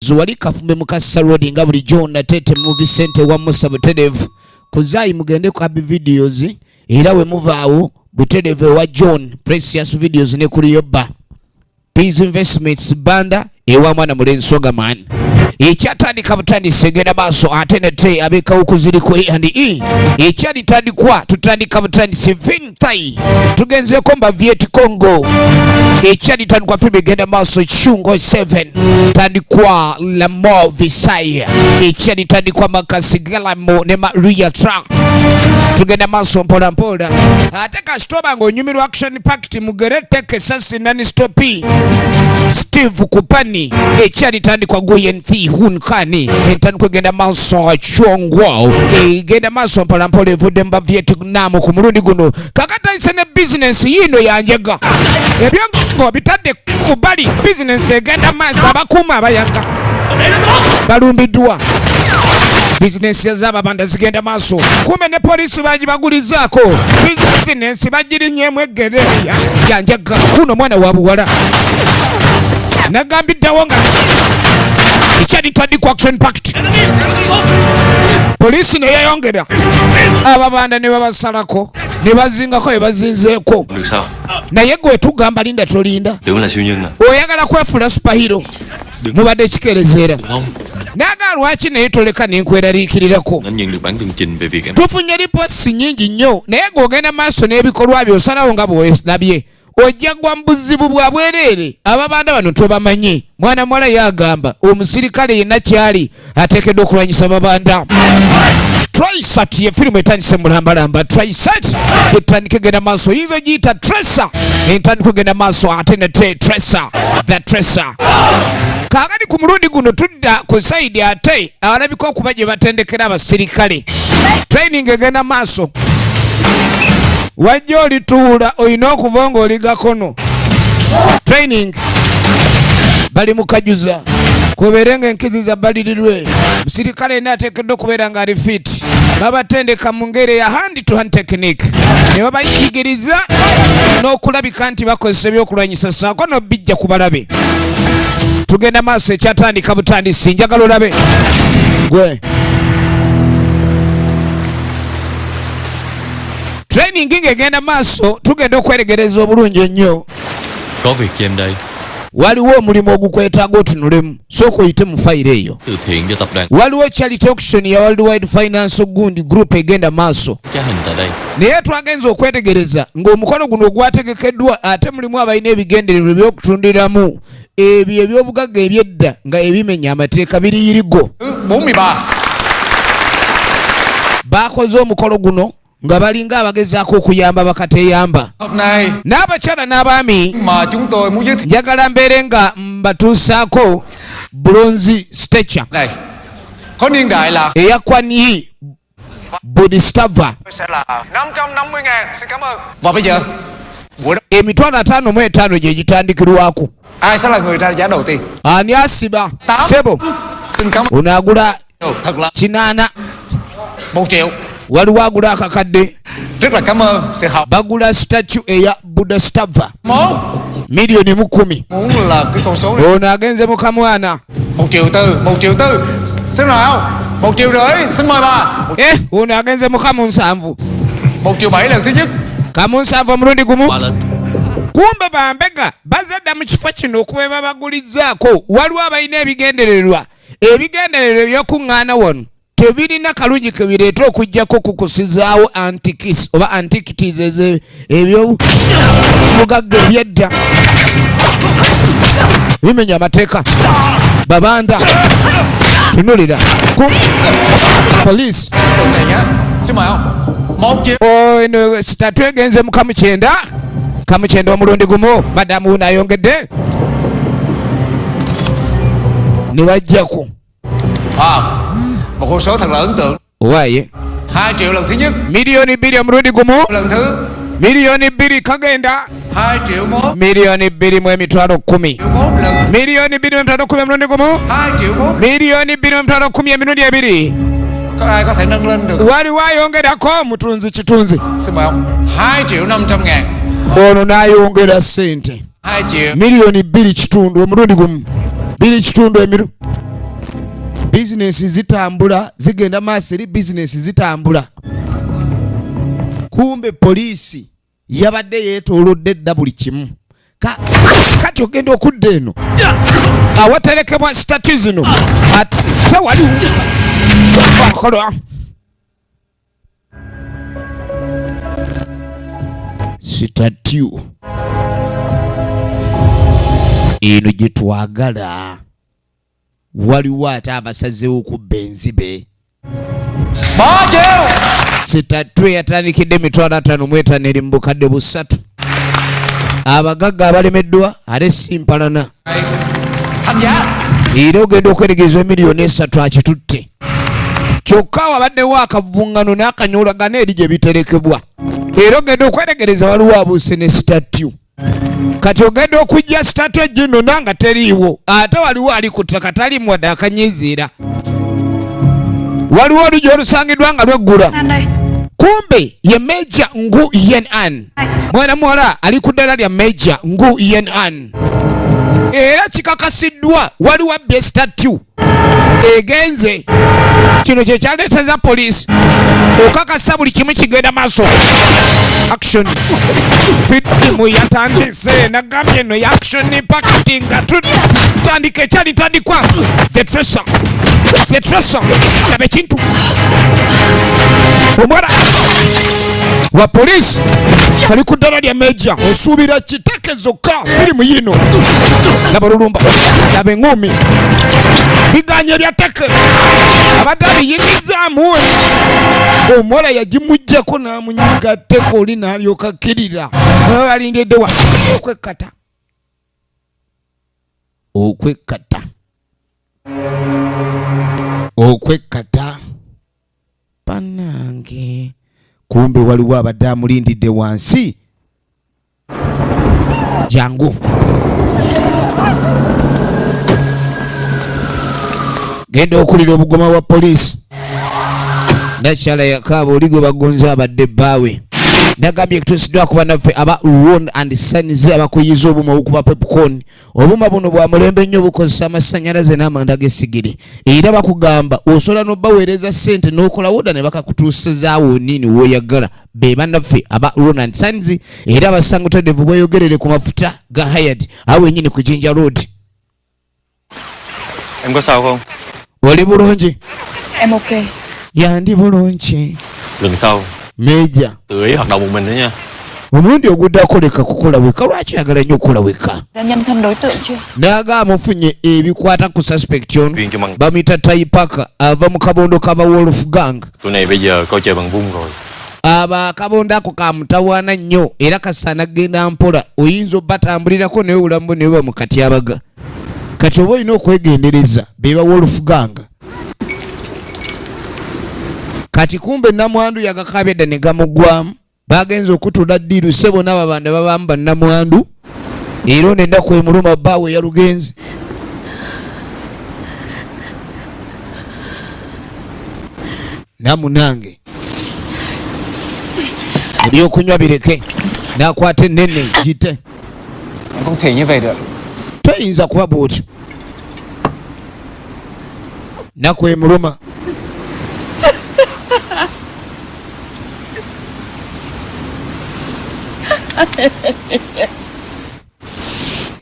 Zuwali Kafumbe Mukasa Road nga bulijjo Natete Movie Center wa Musa Buterevu kuzayi mugende ku abi videos era we muvaawo Buterevu wa John Precious Videos ne kuli yobba Peace Investments banda ewa mwana mulensoga man ekyatandika butandise genda maaso ate nate abekawo kuziri ku A&E ekyalitandikwa tutandika butandise Vintai tugenze komba Viet Congo ekyalitandikwa filime genda maaso Chungo 7 tandikwa La Mort Visaya ekyalitandikwa Makasi Galamo ne Maria Track tugenda maaso mpola mpola ate kasitoba ng'onyumirwa Action Pact mugere teke sasi nani stopi Steve Kupani ekyalitandikwa Guyen Hunkani entandikwa genda maaso Chongwao genda maaso mpola mpola evudde mba Vietnam ku mulundi guno kakata isene business yino yanjaga ebyongo bitadde kubali business egenda maaso abakuuma abayaga balumbiddwa business yazaba banda zigenda maaso kume ne police bagibagulizaako business bagirinyemu eggere yanjaga kuno mwana wa buwala nagambiddewo nga ekyalitandikwa Action Pact polisi neyayongera ababanda ne babasalako ne bazingako ebazinzeeko naye gwe tugamba linda tolinda oyagala kwefula superhero mubadde kikerezeera naga lwaki naye toleka nenkweraliikirirako tufunye ripootisi nyingi nnyo naye gweogenda maaso n'ebikolwa byo osalawo nga bwolabye ojja gwa mu buzibu bwa bwereere ababanda bano tobamanye mwana mwala yagamba omusirikale yenna kyali ateekeddwa okulwanyisa ababanda Trisat ye firimu etandise mulambalamba Trisat etandike genda maaso yinza giyita Tressa entandike genda maaso ate nate Tressa the Tressa kaagati ku mulundi guno tudda ku saidi ate alabika okuba gye batendekera abasirikale training egenda maaso wajja olituula olina okuva ng'oli gakono training bali mukajuza kubeere ng'enkizi za balirirwe musirikale yenna ateekeddwa okubeera ng'ali fit babatendeka mu ngeri ya hand to hand technique ne babayigiriza n'okulabika nti bakozesa ebyokulwanyisa saako n'obijja ku balabe tugenda maaso ekyatandika butandisi njagala olabe gwe training ngegenda maaso tugenda okweregereza obulungi ennyo waliwo omulimu ogukwetaaga otunulemu sooka oyite mu fayiro eyo waliwo charity auction ya World Wide Finance Gundi Group egenda maaso naye twagenza okwetegereza ng'omukolo guno ogwategekeddwa ate mulimu abalina ebigendererwa ebyokutundiramu ebyo ebyobugagga ebyedda nga ebimenya amateeka biriyirigo bakoze omukolo guno nga balinga abagezaako okuyamba bakateeyamba n'abakyala n'abaami njagala mbeere nga mbatuusaako bronze statue eya Kuan Yin Bodhisattva emitwalo 55 gye gitandikirwako ani asiba sebo onaagula 8 waliwo agula akakadde bagula statue eya Bodhisattva milioni 10 ono agenze mu kamwana ono agenze mu kamu 7 kamu 7 omulundi gumu kumbe bambega bazadda mu kifo kino okuba bagulizaako waliwo abalina ebigendererwa ebyokuŋŋaana wano tebirina kalungi kebireeta okujjako kukusizaawo antikis oba antiquities ebyobugagga ebyedda bimenya amateeka babanda tunulira police eno sitatu egenze mu kamu 9 omulundi gumu madamu nayongedde ne bajjako một con số thật là ấn tượng. Waye 2 triệu lần thứ nhất. Milioni 2 omulundi gumu. Lần thứ. Milioni 2 kagenda. 2 triệu 1. Milioni 2 mu emitwalo 10. Milioni 2 mu emitwalo 10 omulundi gumu. 2 triệu 1. Milioni 2 mu emitwalo 10 emirundi 2. Có ai có thể nâng lên được? Wali wayongerako mutunzi kitunzi. Xin mời ông. 2 triệu 500 ngàn. Ono nayongera sente. 2 triệu. Milioni 2 kitundu omulundi gumu. 2 kitundu emirundi business zitambula zigenda maaso eri business zitambula. Kumbe polisi yabadde yeetoolodde dda buli kimu. Kati ogenda okudda eno awaterekebwa statue zino ate wali akola statue eno gye twagala. Waliwo ate abasazeewo okubba enzibe. Bỏ chịu. Statue yatandikidde emitwalo 55 eri mu bukadde 3. Abagagga abalemeddwa ate simpalana. Thành giá. Era ogenda okweregeeza miliyoni 3 akitutte. Kyokka wabaddewo akavuŋŋano n'akanyolagana eri gye biterekebwa. Era ogenda okweregereza waliwo abuuse ne statue. Kati ogenda okujja statue gino nanga teriiwo. Ate waliwo ali ku ttaka talimu wadde akanyiziira. Waliwo oluggi olusangiddwa nga lweggula. Kumbe ye Meja Ngu Yen An. Mwana muwala ali ku ddala lya Meja Ngu Yen An. Era kikakasiddwa waliwo abbye statue egenze. Kino kye kyaleeteza poliisi okakasa buli kimu kigenda maaso. Action. Fitimu yatandise nagambye no ya action packaging nga tutandika ekyali tandikwa. The Tracer. Labe kintu. Omwana wa poliisi ali ku ddala lya Meja. Osuubira kiteke zokka firimu yino. Laba olulumba. Laba eŋŋumi. Biganye bya teke. Abadde abiyigizaamu. Omuwala yagimuggyako n'amunyiga tteka oli n'alyoka akkirira. Alindidde wa okwekkata. Bannange. Kumbe waliwo abadde amulindidde wansi. Jangu. Genda okulira obugoma bwa poliisi. Nakyala yakaaba oli gwe bagonza abadde bbaawe. Nagambye kutuusiddwa ku bannaffe aba Ron and Sons abakuyiza obuma obukuba popcorn. Obuma buno bwa mulembe nnyo bukozesa amasannyalaze n'amanda g'essigiri. Era bakugamba osobola n'obbaweereza ssente n'okola woda ne bakakutuusizaawo nini w'oyagala. Be bannaffe aba Ron and Sons era abasangutaddevu bweyogerere ku mafuta ga Hayat awo wennyini ku Jinja Road. Em có sao không? Oli bulungi? Em ok. Yandi bulungi. Lần sau Meja. tự ý hoạt động một mình nữa nha. Omulundi oguddako leka kukola weka. Lwaki ayagala nnyo okukola weka? Đã nhâm thân đối tượng chưa? Naga amufunye ebikwata ku suspect ono. Riêng cho bằng Bamuyita Taipaka ava mu kabondo kaba Wolf Gang. tụi này bây giờ coi trời bằng vung rồi. Aba kabondo ako kamutawaana nnyo era kasaana genda mpola. Oyinza obbatambulirako naye obulamu ne buba mu katyabaga. Kati oba olina okwegendereza beba Wolf Gang. Kati kumbe namwandu yagakabya dda ne gamugwamu. Bagenza okutula ddiiru ssebo n'ababanda babamu bannamwandu. Era ono ennaku emuluma bbaawe yalugenze. Namunange ebyokunywa bireke n'akwata ennene gite. Em không thể như vậy được. Toyinza kuba bw'otyo. Nnaku emuluma.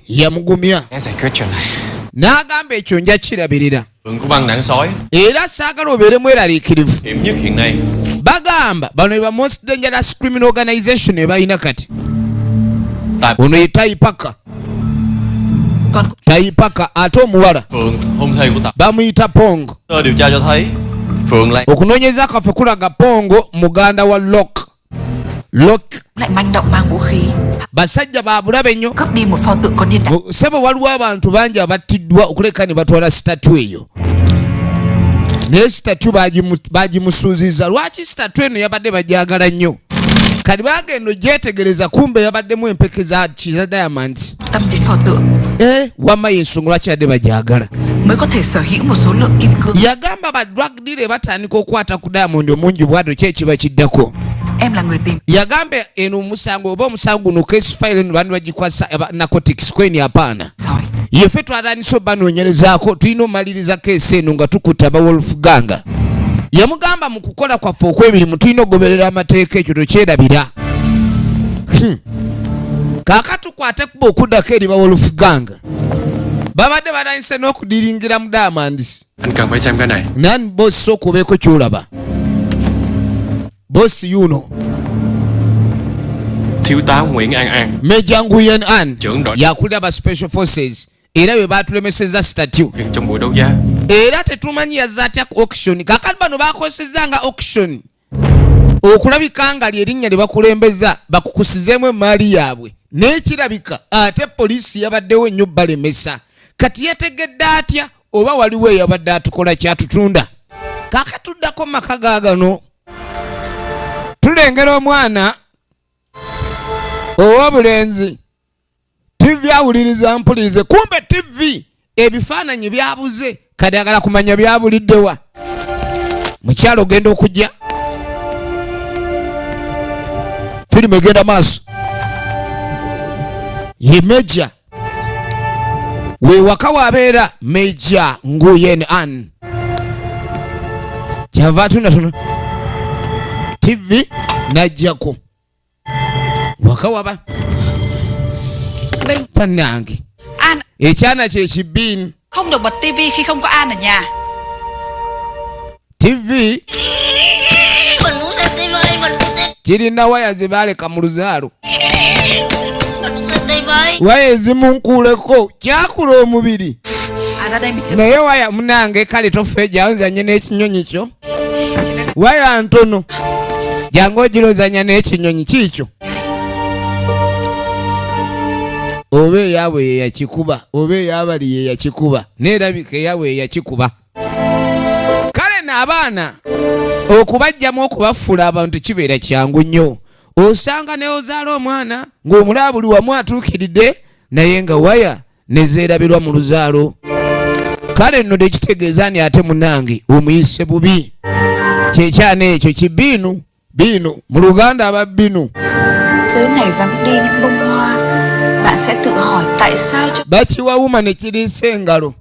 Yamugumya. Em giải quyết chuyện này. N'agamba ekyo nja kirabirira. Phượng của băng nạn sói Era saagala obeere mweraliikirivu. hiểm nhất hiện nay. Bagamba bano ba most dangerous criminal organization ebalina kati. Tại Ono ye Taipaka. Taipaka ate omuwala Phượng hôn thê của Tập. bamuyita Pongo. Điều tra cho thấy Phượng lại Okunoonyeza kaffe kulaga Pongo muganda wa Lock. Lại manh động mang vũ khí, Basajja ba bulabe nnyo. cướp đi một pho tượng có niên đại. Sebo waliwo abantu bangi abattiddwa okuleka ne batwala statue eyo. Naye statue bagimusuuziza. Lwaki statue eno yabadde bagyagala nnyo? Kati bagenda ogyetegereza kumbe yabaddemu empeke za diamonds. Tâm đến pho tượng Wamma y'ensonga lwaki yabadde bagyagala. mới có thể sở hữu một số lượng kim cương. Yagamba ba drug dealer batandika okukwata ku diamond omungi bwatyo ki ekiba kiddako. Em là người tìm. Yagambe eno omusango oba omusango guno case file eno bantu bagikwasa narcotics kweni apaana. Rồi, yefe twatanise banoonyerezaako tulina omaliriza keesi eno nga tukuta ba Wolfgang yamugamba mu kukola kwaffe okw'ebirimu tulina okugoberera amateeka ekyo tokyerabira kaaka tukwate kuba okuddako eri ba Wolfgang babadde batanise n'okudiringira mu Diamonds Anh cần phải xem cái này. nani bosi okubeeko kyolaba bosi yuno Thiếu tá Nguyễn An An, Major Nguyen An trưởng đội yakulira ba special forces era bwe batulemeseza statue hiện trong buổi đấu giá. era tetumanyi yazze atya auction kakati bano bakozesezanga auction okulabika nga lyerinnya lye bakulembeza bakukusizeemu emaali yaabwe n'ekirabika ate poliisi yabaddewo ennyo balemesa kati yategedde atya oba waliwo eyabadde atukola kyatutunda kakatuddako maka gaagano tulengera omwana ow'obulenzi TV awuliriza mpulirize kumbe TV ebifaananyi byabuze kati agala kumanya byabuliddewa mukyalo ogenda okujja firimu egenda maaso ye Major wewaka wabeera Major Nguyen An kyava atunda tono TV najjako waka waba panange An ekyana kye kibiini không được bật tivi khi không có An ở nhà. TV Mình muốn xem tivi, mình muốn xem, kirina waya ze baaleka mu luzaalo mình muốn xem tivi. waya ezimu nkuuleko kyakula omubiri À ra đây mình chơi. naye waya munange kale tofe janzanye n'ekinyonyi kyo waya ntono jangu ogirozanya n'ekinyonyi kiikyo oba eyaabwe ye yakikuba oba eyabali ye yakikuba neerabika eyaabwe ye yakikuba kale n'abaana okubajjamu okubafuula abantu kibeera kyangu nnyo osanga ne ozaala omwana ng'omulaba buli wamu atuukiridde naye nga waya nezeerabirwa mu luzaalo kale nno tekitegeeza ni ate munange omuyise bubi kyekyana ekyo kibiinu biinu mu Luganda aba biinu Dưới này vắng đi những bông hoa, bạn sẽ tự hỏi tại sao cho bakiwawuma ne kiriisa engalo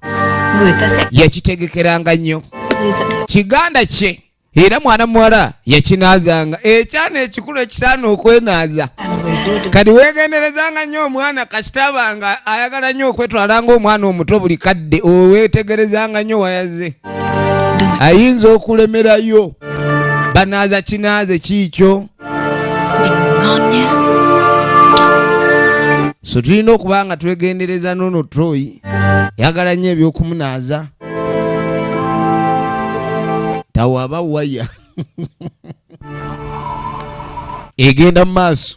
người ta sẽ yakitegekeranga nnyo người dẫn lối. kiganda kye era mwana muwala yakinaazanga ekyana ekikulu ekisaana okwenaaza Là người đưa được kati weegenderezanga nnyo omwana kasitaba nga ayagala nnyo okwetwala ng'omwana omuto buli kadde oweetegerezanga nnyo wayaze ayinza okulemerayo banaaza kinaaze kiikyo mình ngủ ngon nhé. so tulina okuba nga twegendereza nono Troy yagala nnyo ebyokumunaaza tawaba waya egenda mu maaso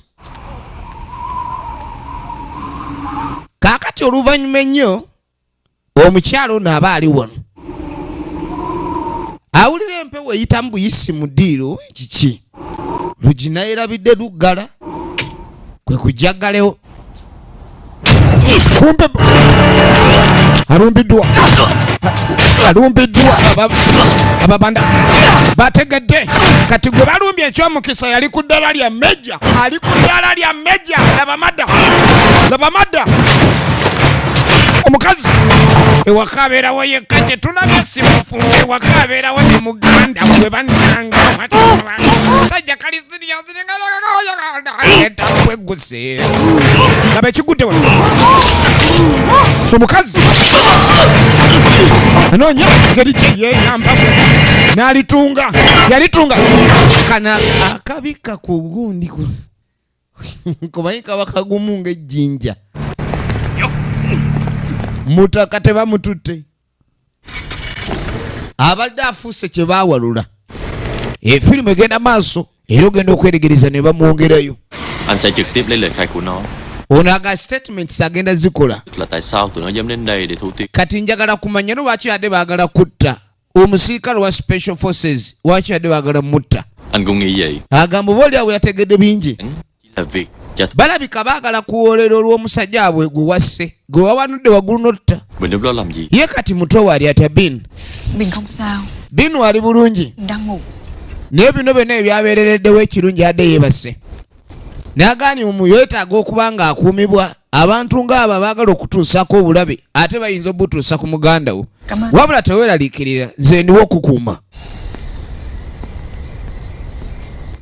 kaakati oluvannyuma ennyo omukyalo ono aba ali wano awulira empewo eyitamu buyisi mu ddiiro kiki lugina yerabidde luggala kwe kujjaggalewo kumpe alumbiddwa ababanda bategedde kati gwe balumbye ekyomukisa yali ku ddala lya Major ali ku ddala lya Major laba madda omukazi ewaka abeerawo yekka kye tulabye simufumbe ewaka abeerawo ne muganda gwe bannanga sajja kalisiriyaetakweguse laba ekigudde wano omukazi anoonya ngeri kye yeeyambamu n'alitunga yalitunga kana akabika ku gundi kumanyi kaba kagumu ng'ejjinja mutaka tebamututte abadde afuuse kye baawalula efirimu egenda maaso era ogenda okweregereza ne bamwongerayo Anh sẽ trực tiếp lấy lời khai của nó ono aga statements agenda zikola là tại sao tụi nó dám đến đây để thu tiền. kati njagala kumanya no lwaki adde baagala kutta omusirikale wa special forces lwaki adde baagala mutta Anh cũng nghĩ vậy. agamba oba oliawo yategedde bingi Chỉ là việc cho balabika baagala kuwoolera olw'omusajja abwe gwe wasse gwe wawanudde waggulu notta mình lúc đó làm gì? ye kati muto waali atya bin Mình không sao, bin wali bulungi mình đang ngủ. naye bino byonna ebyabeerereddewo ekirungi adde yeebase Nagani omuyetaaga okubanga akuumibwa abantu ng'abo baagala okutuusako obulabe ate bayinza obutuusa ku muganda wo. Wabula teweeraliikirira nze ndiwo okukuuma.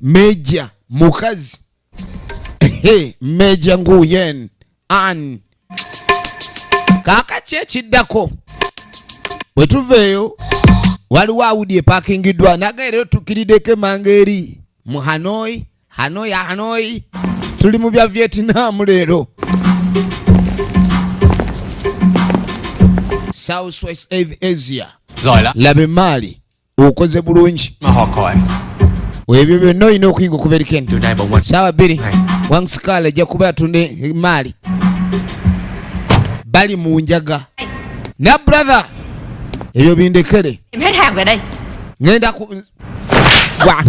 Meja mukazi Meja Nguyen Ann. Kaakati ekiddako bwe tuveeyo waliwo Audi epakingiddwa naga era tukiriddeko emanga eri mu Hanoi tuli mu bya Vietnam leero. South West Asia. Labe Mali okoze bulungi. Ebyo byonna olina okuyiga okuva eri Kenya. Saawa 2 Wangskala ajja kuba atunde Mali. Bali mu njaga. Na brother ebyo bindekere. Em hết hàng về đây. Ngenda ku wa.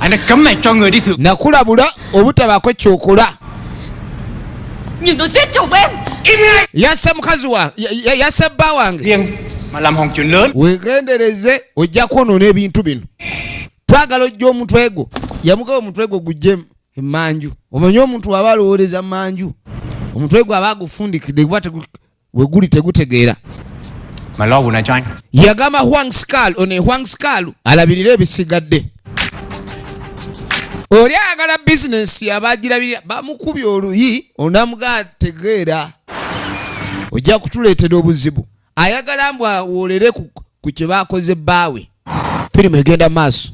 Anh đã cấm mày cho người đi xử. Nakulabula obutabaako kyokola. Nhưng nó giết chồng em. Yassa mukazi wa yassa bba wange. Riêng mà làm hỏng chuyện lớn. Wegendereze ojja kwonoona ebintu bino. Twagala ojja omuntu ego yamugawo omuntu ego gujje emanju. Omanyi omuntu aba alowooleza manju. Omuntu ego aba agufundikidde we guli tegutegeera. Mà lo vụ này cho anh. Yagamba Huang Skal alabirira ebisigadde. Oli ayagala bizinesi abagirabirira bamukubye oluyi onamuga tegeera ojja kutuleetera obuzibu. Ayagala mbu awoolere ku kye baakoze bbaawe. Firimu egenda maaso.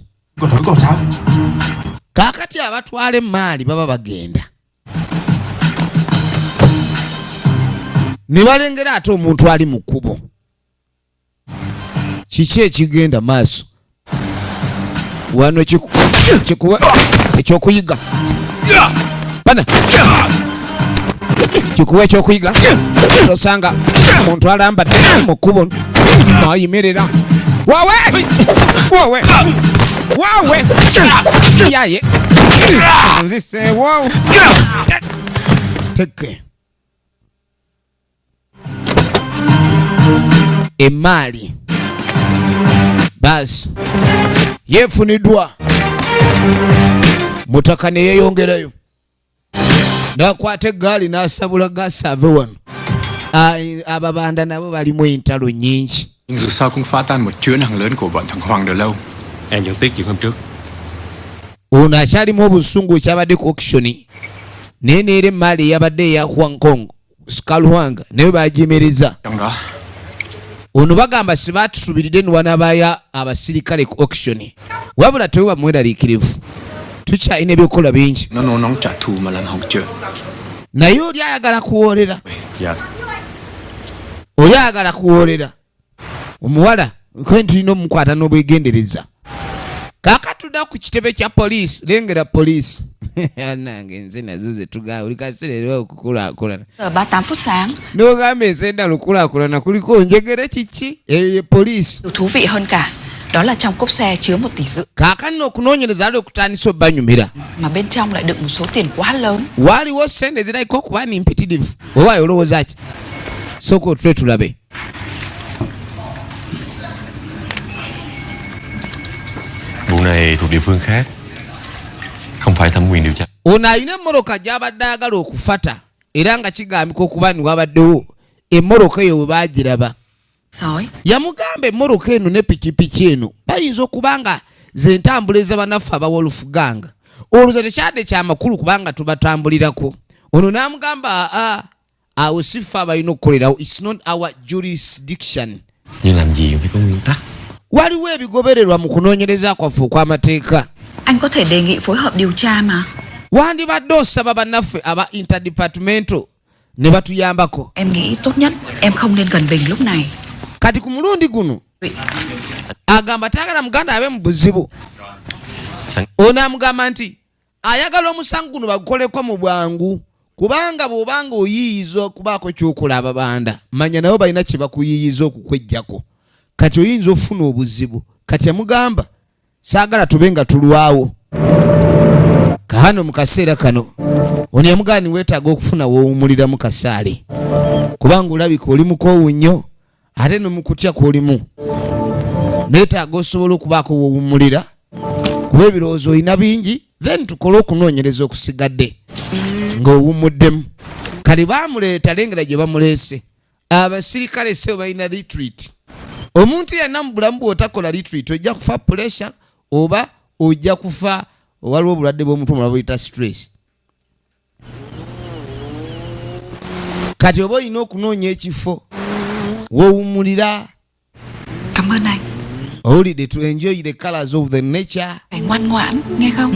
Kaakati abatwala emaali baba bagenda ne balengera ate omuntu ali mu kkubo. Kiki ekigenda maaso? Wano kikuwa ekyokuyiga bana kikuwa ekyokuyiga tosanga omuntu alambadde mu kkubo nayimirira wawe yaye nziseewo teke emaali basi yeefuniddwa mutaka ne yeeyongerayo n'akwata eggaali n'asabula gaasi ave wano. Ababanda nabo balimu entalo nyingi. Nhưng dù sao cũng phá tan một chuyến hàng lớn của bọn thằng Hoàng được lâu. Em vẫn tiếc chuyện hôm trước. Ono akyalimu obusungu ekyabadde ku okishoni naye neera emaali eyabadde eya Hong Kong Skalhwang naye baagimiriza. Trong đó Ono bagamba sibaatusubiridde ne wanabaayo abasirikale ku okishoni wabula tewe bamweraliikirivu. Tukyalina ebyokukola bingi nó nôn nóng trả thù mà làm hỏng chuyện. naye oli ayagala kuwoolera. Dạ. Oli ayagala kuwoolera omuwala nke tulina omukwata n'obwegendereza. Kaakatudda ku kitebe kya poliisi lengera poliisi nange nze nazo zetugaa buli kaseera era okukulaakulana. 8 phút sáng. N'ogamba ensi endala okukulaakulana kuliko njegere kiki eyo poliisi. Điều thú vị hơn cả đó là trong cốp xe chứa 1,5 tỷ. Kaakano okunoonyereza ali okutandisa obbanyumira. Mà bên trong lại đựng một số tiền quá lớn. Waliwo sente zirabika okuba nimpitirivu oba olowooza ki? Sooka otule tulabe. Vụ này thuộc địa phương khác, không phải thẩm quyền điều tra. Ono alina emmoroka gy'abadde ayagala okufata era nga kigambika okuba ni wabaddewo emmoroka eyo bwe baagiraba. Sói. Yamugamba emmoroka eno ne pikipiki eno bayinza okuba nga ze ntambula ez'abannaffe abawolufuganga. Olowooza tekyadde kyamakulu kubanga tubatambulirako. Ono n'amugamba awo si ffe abalina okukolerawo, it's not our jurisdiction. Nhưng làm gì cũng phải có nguyên tắc. Waliwo ebigobererwa mu kunoonyereza kwaffe okw'amateeka. Anh có thể đề nghị phối hợp điều tra mà. Wandibadde osaba bannaffe aba interdepartmental ne batuyambako. Em nghĩ tốt nhất em không nên gần Bình lúc này. Kati ku mulundi guno agamba taagala muganda abe mu buzibu. Ono amugamba nti ayagala omusango guno bagukoleko mu bwangu kubanga bw'obanga oyiyiza okubaako kyokulaba banda manya nabo balina kye bakuyiyiza okukwejjako. Kati oyinza ofuna obuzibu. Kati amugamba saagala tube nga tulwawo. Kahano mu kaseera kano ono yamugamba ni weetaaga okufuna woowumulira mu kasaale kubanga olabika oli mukoowu nnyo ate no mu kutya kw'olimu neetaaga osobola okubaako woowumulira kuba ebirowoozo olina bingi then tukole okunoonyereza okusigadde ng'owumuddemu. Kali baamuleeta lengera gye bamuleese. Abasirikale sebo balina retreat. Omuntu yenna mu bulamu bw'otakola retreat ojja kufa pressure oba ojja kufa waliwo obulwadde bw'omuntu omulala buyita stress. Kati oba olina okunoonya ekifo woowumulira. Cảm ơn anh. Holiday to enjoy the colors of the nature. Phải ngoan ngoãn, nghe không?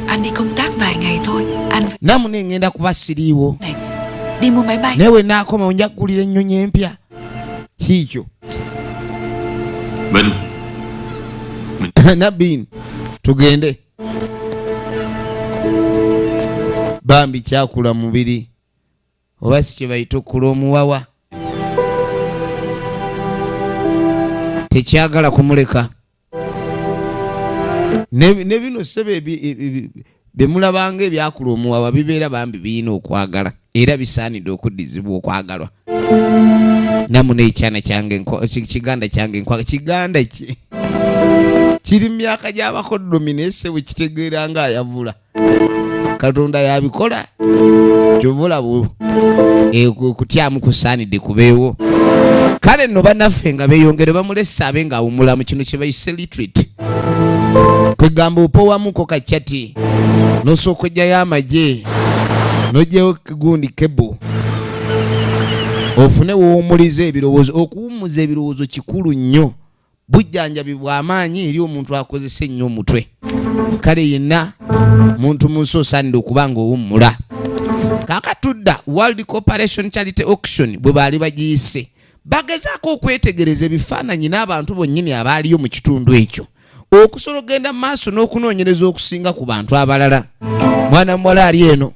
Anh đi công tác vài ngày thôi. Anh Namune ngenda kuba siriiwo. này đi mua máy bay. Newe naakoma onja kugulira ennyonyi empya. Kiikyo. Bình. Nabin tugende. Bambi kyakula mubiri. Oba si kye bayita okula omuwawa. Tekyagala kumuleka. Ne bino sebe bemulabanga ebyakula omuwawa bibeera bambi biyina okwagala era bisaanidde okuddizibwa okwagalwa. Namune ekyana kyange kiganda kyange kiganda ki kiri myaka gy'abakoddomi naye bwe kitegeera nga ayavula. Katonda yabikola kyovula kutyamu kusaanidde kubeewo. Kale nno bannaffe nga beeyongere bamulese abe ng'awumula mu kino kye bayise retreat. Kwegamba opowamuko kacyati n'osooka ojjayo amagye n'ojjayo gundi kebo ofune woowumuliza ebirowoozo. Okuwummuza ebirowoozo kikulu nnyo, bujjanjabi bw'amaanyi eri omuntu akozesa ennyo omutwe. Kale yenna muntu mu nsi osaanidde okuba ng'owummula. Kaakatudda World Corporation Charity Auction bwe baali bagiyise bagezaako okwetegereza ebifaananyi n'abantu bonnyini abaaliyo mu kitundu ekyo okusobola okugenda mu maaso n'okunoonyereza okusinga ku bantu abalala. Mwana muwala ali eno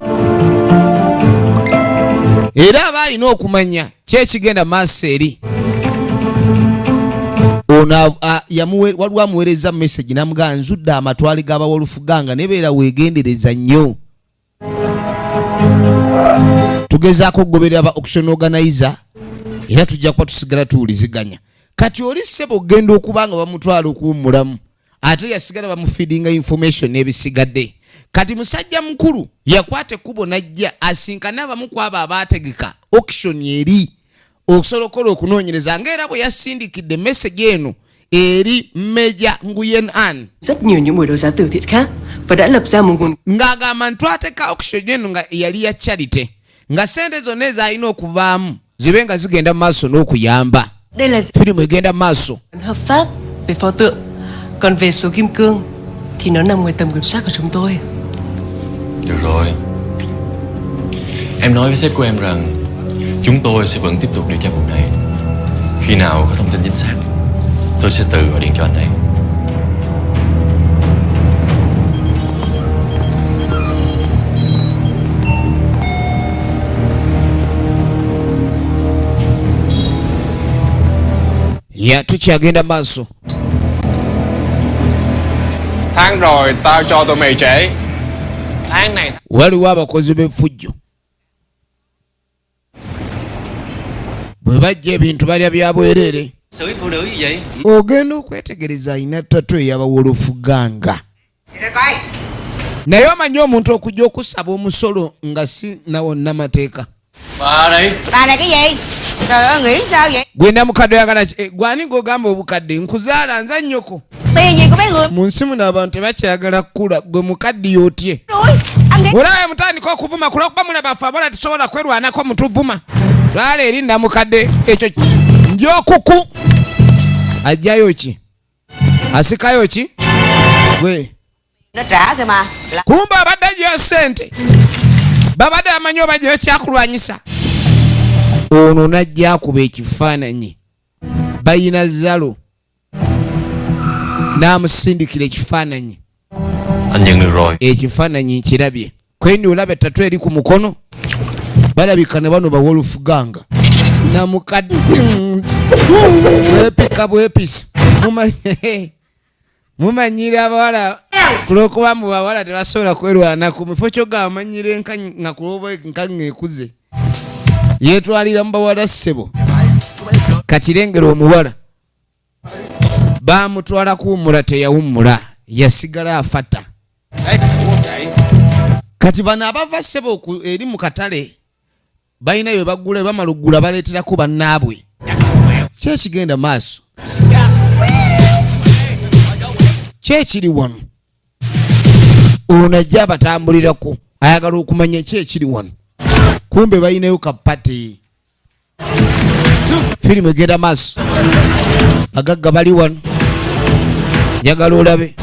era aba alina okumanya kyekigenda maaso eri. Ono waliwo amuweereza message n'amugamba nzudde amatwale g'abawolufuganga nebeera weegendereza nnyo. Tugezaako okugoberera aba auction organizer era tujja kuba tusigala tuwuliziganya. Kati oli ssebo ogenda okuba nga bamutwala okuwummulamu ate yasigala bamufeedinga information n'ebisigadde. Kati musajja mukulu yakwata ekkubo n'ajja asinkane abamu ku abo abaategeka auction eri okusobola okukola okunoonyereza ng'era bwe yasindikidde message eno eri Meja Nguyen An. Rất nhiều những buổi đấu giá từ thiện khác và đã lập ra một nguồn ng'agamba ntwateka auction eno nga yali ya charity nga sente zonna ezalina okuvaamu zibe nga zigenda mu maaso n'okuyamba. Đây là Firimu egenda mu maaso. hợp pháp về pho tượng. Còn về số kim cương thì nó nằm ngoài tầm kiểm soát của chúng tôi. Được rồi. Em nói với sếp của em rằng chúng tôi sẽ vẫn tiếp tục điều tra vụ này. Khi nào có thông tin chính xác, tôi sẽ tự gọi điện cho anh ấy. Ya tukyagenda maaso. Tháng rồi tao cho tụi mày trễ. Tháng này Waliwo abakozi b'effujjo bwe bajja ebintu balya bya bwereere. Xử phụ nữ như vậy? Ogenda okwetegereza alina ttatu ey'abawolofuganga. Naye omanyi omuntu okujja okusaba omusolo nga si nawo nnamateeka. Bà đây. Bà này cái gì? Trời ơi, nghĩ sao vậy? Gwe namukadde oyagala ki? Gwani ng'ogamba obukadde nkuzaala nza nnyoko. Tiền gì của mấy người? Mu nsi muno abantu tebakyayagala kkula gwe mukadde y'otye. Rồi, anh ghét. Olaba mutandika okuvuma kulwakuba mulaba affe abola tusobola kwerwanako mutuvuma. Lwala eri namukadde ekyo njokuku. Ajjayo ki? Asikayo ki? Gwe. Nó trả kìa mà. Kumba abadde aggyayo ssente. Babadde bamanyi oba gyeyo kyakulwanyisa. Ono najja akuba ekifaananyi. Bayina zalo. N'amusindikira ekifaananyi. Anh nhận được rồi. Ekifaananyi nkirabye. Kwendi olaba ettatu eri ku mukono. Balabika ne bano bawolufuganga. Namukadde bwepika bwepisa. Mumanyira abawala kulwokuba mu bawala tebasobola kwerwana ku mifo kyogga amanyire nga kuloba nkaŋŋa ekuze. Yeetwalira mu bawala ssebo. Katirengera omuwala baamutwala kuwummula teyawummula yasigala afata kati bano abava ssebo eri mu katale balina bye bagula bamala okugula baleeterako bannaabwe kyekigenda maaso kyekiri wano ono ajja abatambulirako ayagala okumanya kyekiri wano kumbe balinayo kapati firimu egenda maaso bagagga bali wano njagala olabe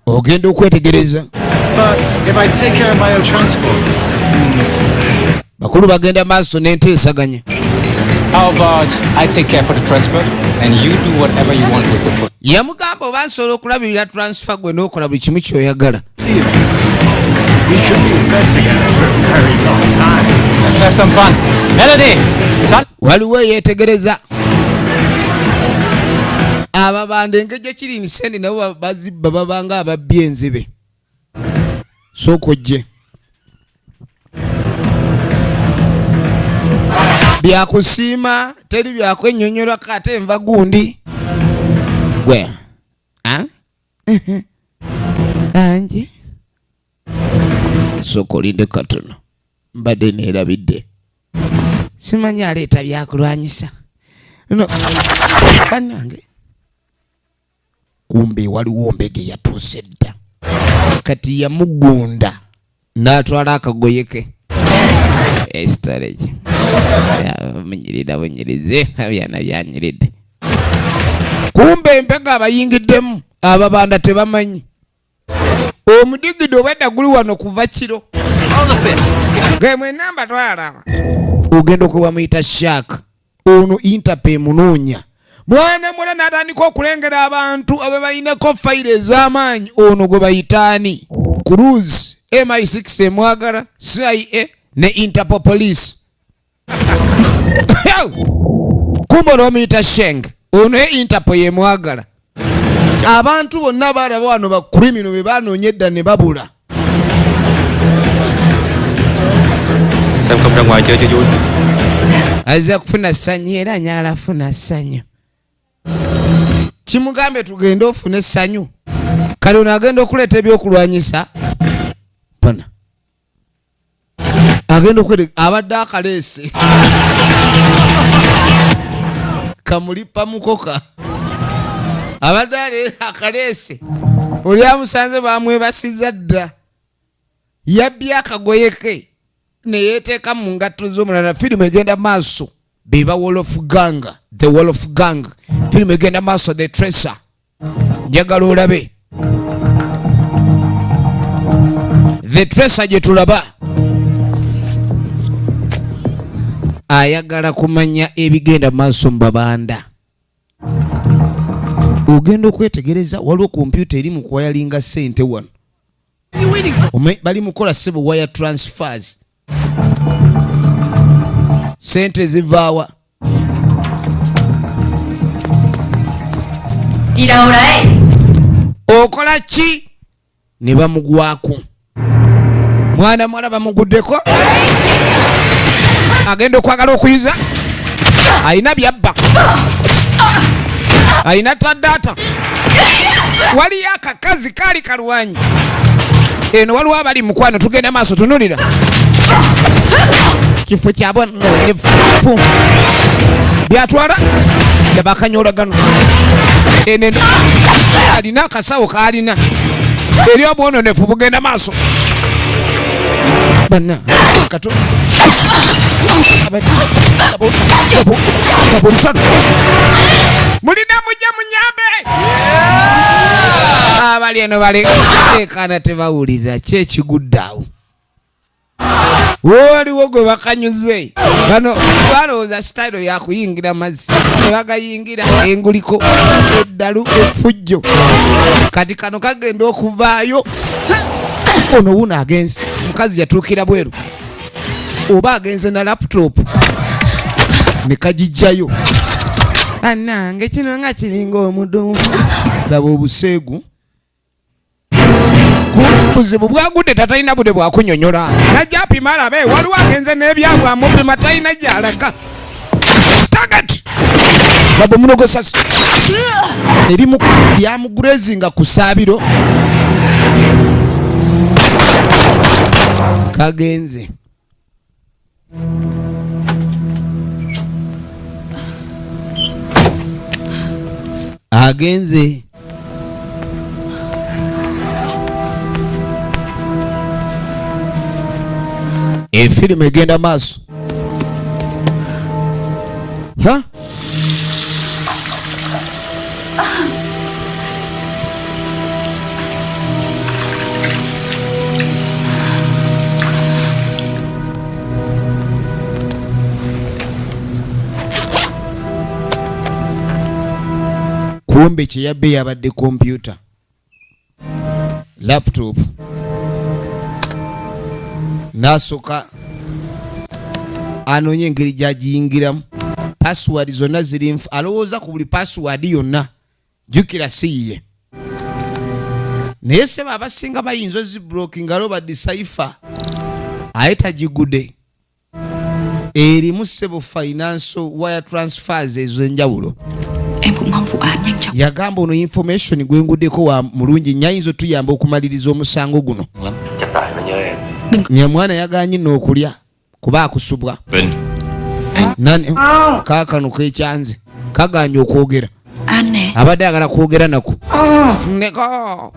ogenda okwetegereza bakulu bagenda maaso n'enteesaganya. How about I take care for the transport and you do whatever you want with the food? Yamugamba oba nsobola okulabirira transfer gwe n'okola buli kimu ky'oyagala. We could be in bed together for a very long time. Let's have some fun. Melody, son. Waliwo yeetegereza ababanda engeri gye kiri nsendi nabo bazibba babanga ababbi enzibe sooka ojje byakusiima teri byakwennyonnyolwako ate enva gundi gwe anje sooka olinde katono mbadde neerabidde simanyi aleeta byakulwanyisa no bannange kumbe waliwo mbege yatuuse dda kati yamugunda n'atwala akagoye ke estorage munyirira bunyirize byana byanyiridde kumbe empega abayingiddemu ababanda tebamanyi omudigido obadda guli wano kuva kiro gemwe namba twala ogenda okuba muyita Shaka ono Interpol munoonya mwana mwana n'atandika okulengera abantu abe balinako fayiro ez'amaanyi ono gwe bayitaani Cruise MI6 emwagala CIA ne Interpol police kumbe n'omuyita Sheng ono Interpol yemwagala abantu bonna balaba wano ba criminal be banoonye edda ne babula. Sao không ra ngoài chơi cho vui? Azza kufuna ssanyu era anyala afuna ssanyu. Kimugambe tugende ofune essanyu kale ono agenda okuleeta ebyokulwanyisa pana agenda okwere abadde akaleese kamulipa mukoka abadde akaleese oli amusanze bamwebasiza dda yabbye akagoye ke neyeteeka mu ngatto z'omulala. Firimu egenda maaso beba Wall of Gang, The Wall of Gang. Firimu egenda maaso The Tracer. Njagala olabe The Tracer gye tulaba ayagala kumanya ebigenda maaso mu babanda. Ogenda okwetegereza waliwo kompyuta eri mu kuwayalinga ssente wano bali mukola ssebo wire transfers. Sente zivaawa okola ki ne bamugwako mwana mwala bamuguddeko agenda okwagala okuyiza alina byabba alina tadata waliyo akakazi kaali kalwanyi eno waliwo abali mukwano tugenda maaso tunulira kifo kyabonefu byatwala yabakanyolagano ene alina akasawo kaalina eri obwononefu bugenda maaso bana kato mulina mujja munyambe abali eno balekana tebawulira kyekiguddaawo waliwo gwe bakanyuze bano balowooza sitayiro yakuyingira mazzi ne bagayingira enguliko eddalu efujjo kati kano kagenda okuvaayo ono wuno agenze mukazi yatuukira bweru oba agenze na laputopu ne kagijjayo annange kino nga kiringa omudumu laba obuseegu obuzibu bwagudde tatalina budde bwakunyonyola najja apima alabe waliwo agenze n'ebyabwe amupima talina gy'aleka target babo munogosasi erimu lyamugurezinga ku saabiro kagenze agenze efirimu egenda maaso ha kumbe kyeyabbe yabadde kompyuta laptop nasoka anoonye engeri gyagiyingiramu password zonna ziri alowooza ku buli password yonna jjukira siyiye naye seba abasinga bayinza oziblokinga aloba decipher aye tagigude erimu sebo financial wire transfers ez'enjawulo Em cũng mong vụ án nhanh chóng. yagamba ono information gwenguddeko wa mulungi nyayinza tuyamba okumaliriza omusango guno nyamwana yaganye n'okulya kuba akusubwa nani kaakano kekyanze kaganye okwogera An nè, abadde ayagala kwogera nako neko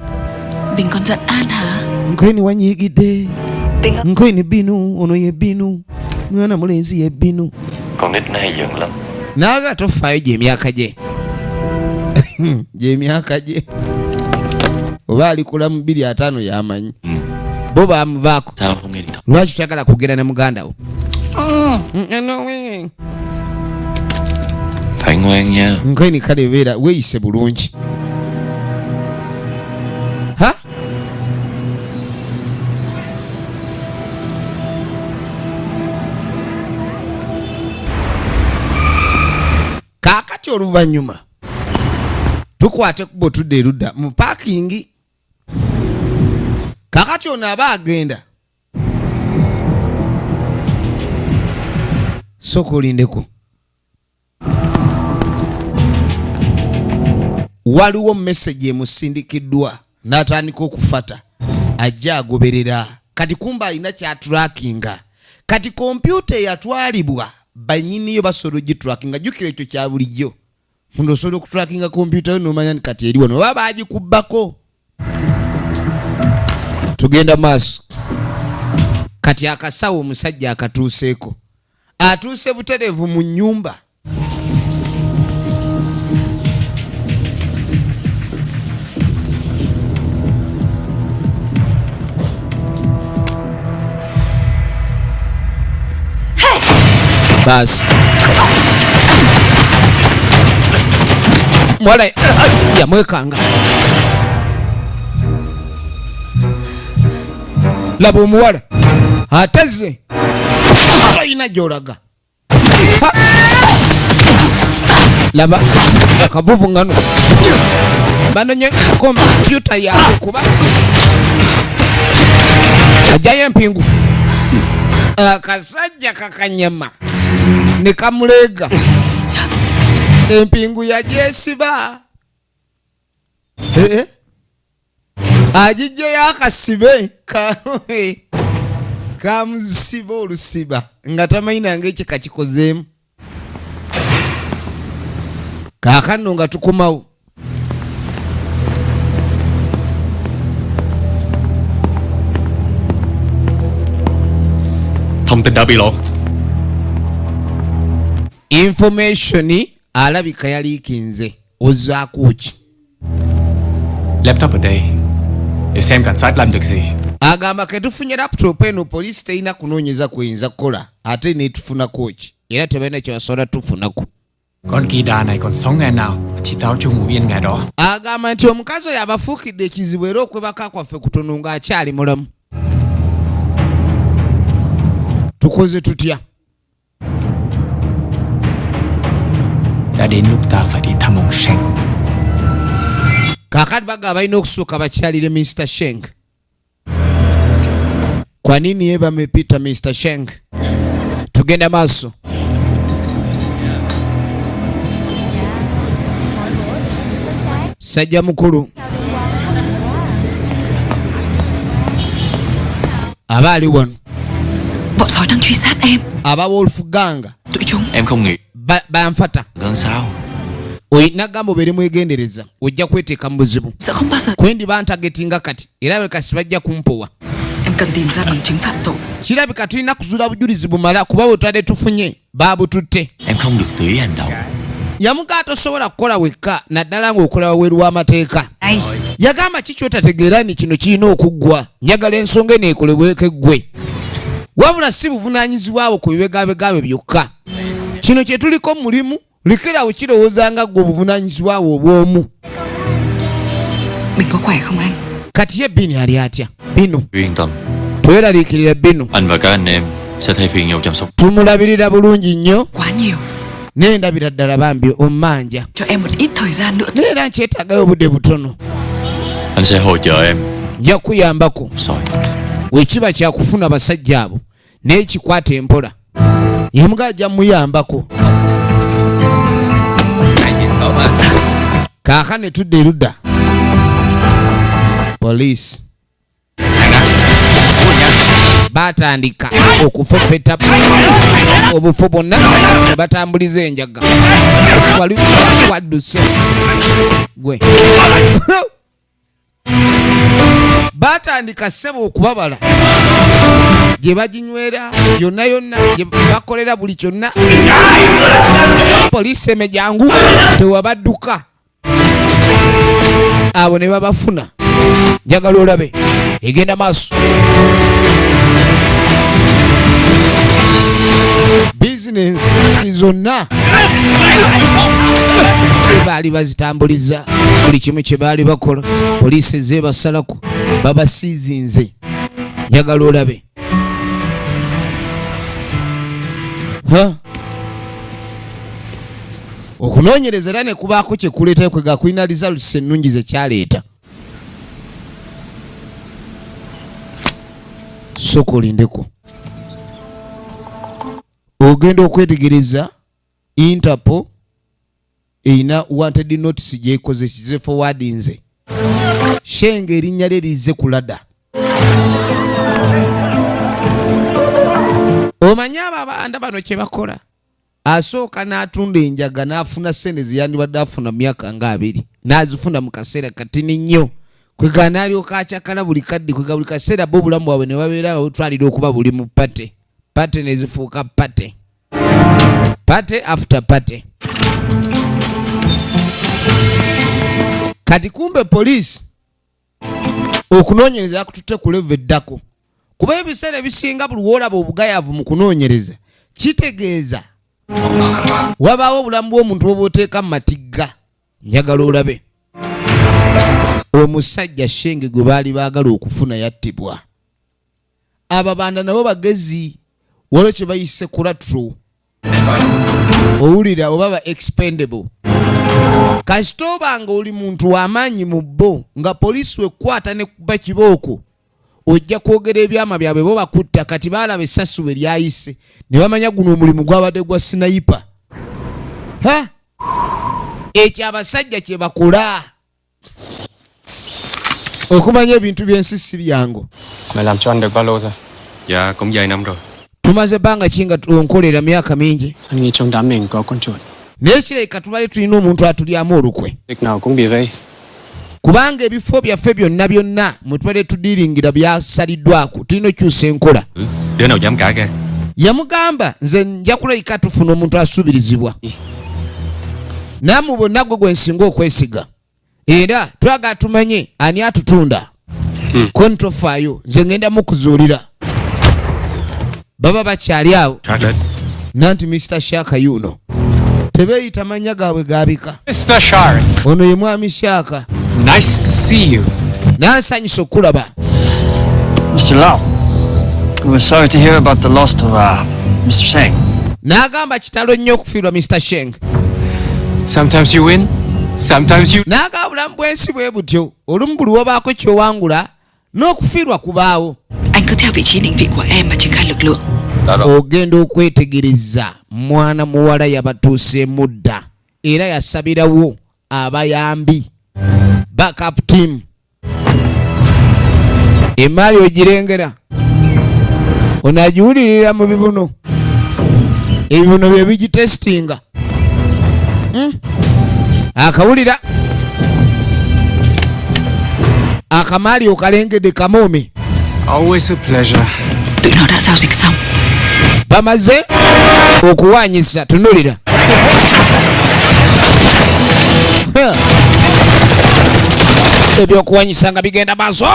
Bình còn giận An hả? nkoini wanyigidde nkoini binu ono ye binu mwana mulenzi ye binu Con nít nó hay giận lắm. naaga tofaayo gy'emyaka gye gy'emyaka gye oba alikula mu 2-5 yamanyi bo bamuvaako Sao không nghe điện thoại? lwaki toyagala kugenda ne muganda wo Phải ngoan nha. nkoini kale beera weeyise bulungi ha kaakati oluvannyuma tukwate kubo tudde erudda mu paakingi kaakati ono aba agenda soka olindeko waliwo message emusindikiddwa n'atandika okufata ajja agoberera kati kumba alina kyatrackinga kati kompyuta eyatwalibwa banyiniyo basobola ogitrackinga jjukira ekyo kya bulijjo muno osobola okutrackinga kompyuta yo n'omanya nti kati eriwo noba bagikubbako tugenda maaso kati akasawo omusajja akatuuseeko atuuse butereevu mu nnyumba basi mwala yamwekanga laba omuwala ateze talina gy'olaga laba akavuvu ngano banonye kompyuta yaabwe kuba ajjayo empingu akasajja kakanyama ne kamuleega empingu yagyesiba agijjayo akasibe kamusiba olusiba nga tamanyinanga ekika kikozeemu kaakano nga tukomawo Thông tin đã bị lộ. information alabika yaliikinze ozzaako ki Laptop ở đây để xem cảnh sát làm được gì. agamba ketufunye laptop eno poliisi terina kunoonyeza kuyinza kukola ate netufunako ki era tebalina kyebasobola tufunako Con Kida này còn sống ngày nào thì tao cho ngủ yên ngày đó. agamba nti omukazi oyo abafuukidde ekizibu era okwebaka kwaffe kutono ng'akyali mulamu tukoze tutya Đã đến lúc ta phải đi thăm ông Sheng. kaakati bagamba balina okusooka bakyalire Mr. Sheng Kwa nini yeye amepita Mr. Sheng? Tugenda maso. Sajja mukulu. Abali wano. Bọn sói đang truy sát em. Aba Wolfgang. Tụi chúng. Em không nghĩ Bamfata. gần sao. Nagambo bere mwegendereza ojja kweteeka mu buzibu. Sẽ không bao giờ. Kwendi bantagetinga kati era bwe kasi bajja kumpowa. Em cần tìm ra bằng chứng phạm tội. Kirabika tulina kuzuula bujulizi bumala kuba bwe tutadde tufunye baabututte. Em không được tùy ý hành động. Yamuga tosobola kukola wekka naddala ng'okola waweeru w'amateeka. Yagamba kiki otategeera ni kino kirina okuggwa njagala ensonga eneekolebweko eggwe. Wabula si buvunaanyizibwabo ku bibegabegaabe byokka. Kino kye tuliko mulimu likirawo kirowooza nga ggwe obuvunaanyizibwabo obw'omu. Mình có khỏe không anh? Kati ye Bini ali atya? Bino. Yên tâm. Tweraliikirira Bino. Anh và các anh em sẽ thay phiên nhau chăm sóc. Tumulabirira bulungi nnyo. Quá nhiều. Nendabira ddala bambi ommanja. Cho em một ít thời gian nữa. Neera nkyetaagayo obudde butono. Anh sẽ hỗ trợ em. Nja kuyambako. Sói. Wekiba kyakufuna basajja abo naye kikwata empola. Yemuga ajja muyambako. Kaakane tudde erudda. Police. Batandika okufofeta obufu bwonna ne batambuliza enjaga. Wali wadduse gwe. Batandika ssebo okubabala gye baginywera yonna yonna gye bakolera buli kyonna. Poliisi emejangu tewabadduka abo ne babafuna. Njagala olabe egenda maaso. Bizinensi zonna baali bazitambuliza buli kimu kye baali bakola. Poliisi ezeebasalako babasiizinze. Njagala olabe. Okunoonyereza era ne kubaako kye kuleetayo kwega kulina results ennungi ze kyaleeta. Sooka olindeko. Ogenda okwetegereza Interpol erina wanted notice gyekoze kize forwardinze. Sheng erinnya lye lize ku ladda. Omanyi ababanda bano kye bakola? Asooka n'atunda enjaga n'afuna ssente ze yandibadde afuna myaka nga 2 n'azifuna mu kaseera katini nnyo. Kwega n'alyoka akyakala buli kadde kwega buli kaseera bo obulamu bwabwe ne babeera babutwalira okuba buli mu pate. Pate ne zifuuka pate. Pate after pate. Kati kumbe poliisi okunoonyereza yakututte ku level eddako. Kuba ebiseera ebisinga buli woolaba obugayaavu mu kunoonyereza kitegeeza wabaawo obulamu bw'omuntu bwe bw'oteeka mu matigga. Njagala olabe. Omusajja Sheng gwe baali baagala okufuna yattibwa. Ababanda nabo bagezi waliwo kye bayise collateral. Owulira oba ba expendable. Kasita oba nga oli muntu w'amaanyi mu bo nga poliisi wekwata ne kuba kibooko ojja kwogera ebyama byabwe bo bakutta kati baalaba essasi bwe lyayise ne bamanya guno omulimu gwabadde gwa sinayipa. Ekyo abasajja kye bakola. Okumanya ebintu by'ensi si byangu. Mày làm cho anh được bao lâu rồi? Dạ cũng vài năm rồi. Tumaze bbanga ki nga onkolera myaka mingi. Anh nghĩ trong đám mình có con chuột. Naye kirabika tubale tulina omuntu atulyamu olukwe. Việc nào cũng bị vây. Kubanga ebifo byaffe byonna byonna mwe tubadde tudiringira byasaliddwako tulina okyusa enkola. Đứa nào dám cãi gan? Yamugamba nze nja kulayika tufuna omuntu asuubirizibwa. Nammwe bonna gwe nsinga okwesiga. Era twagala tumanye ani atutunda. Kontofaayo nze ngenda mukuzuulira. Baba bakyali awo. Nanti Mr. Shaka yuno. Tebeeyita mannya gaabwe gaabika. Mr. Shari. Ono ye mwami Shaka. Nice to see you. Nansanyusa okulaba. Mr. Lau, we're sorry to hear about the loss of Mr. Sheng. N'agamba kitalo nnyo okufiirwa Mr. Sheng. Sometimes you win, sometimes you... N'agamba obulamu bw'ensi bwe butyo olumu buli wabaako kyowangula n'okufiirwa kubaawo. cứ theo vị trí định vị của em mà triển khai lực lượng. Ogenda okwetegereza mwana muwala yabatuuse mudda era yasabirawo abayambi backup team. Emali ogirengera onagiwulirira mu bibuno ebibuno bye bigitestinga akawulira akamali okalengedde kamome. Always a pleasure. Tụi nó đã giao dịch xong. Bamaze okuwanyisa tunulira. Ebyokuwanyisa nga bigenda maaso.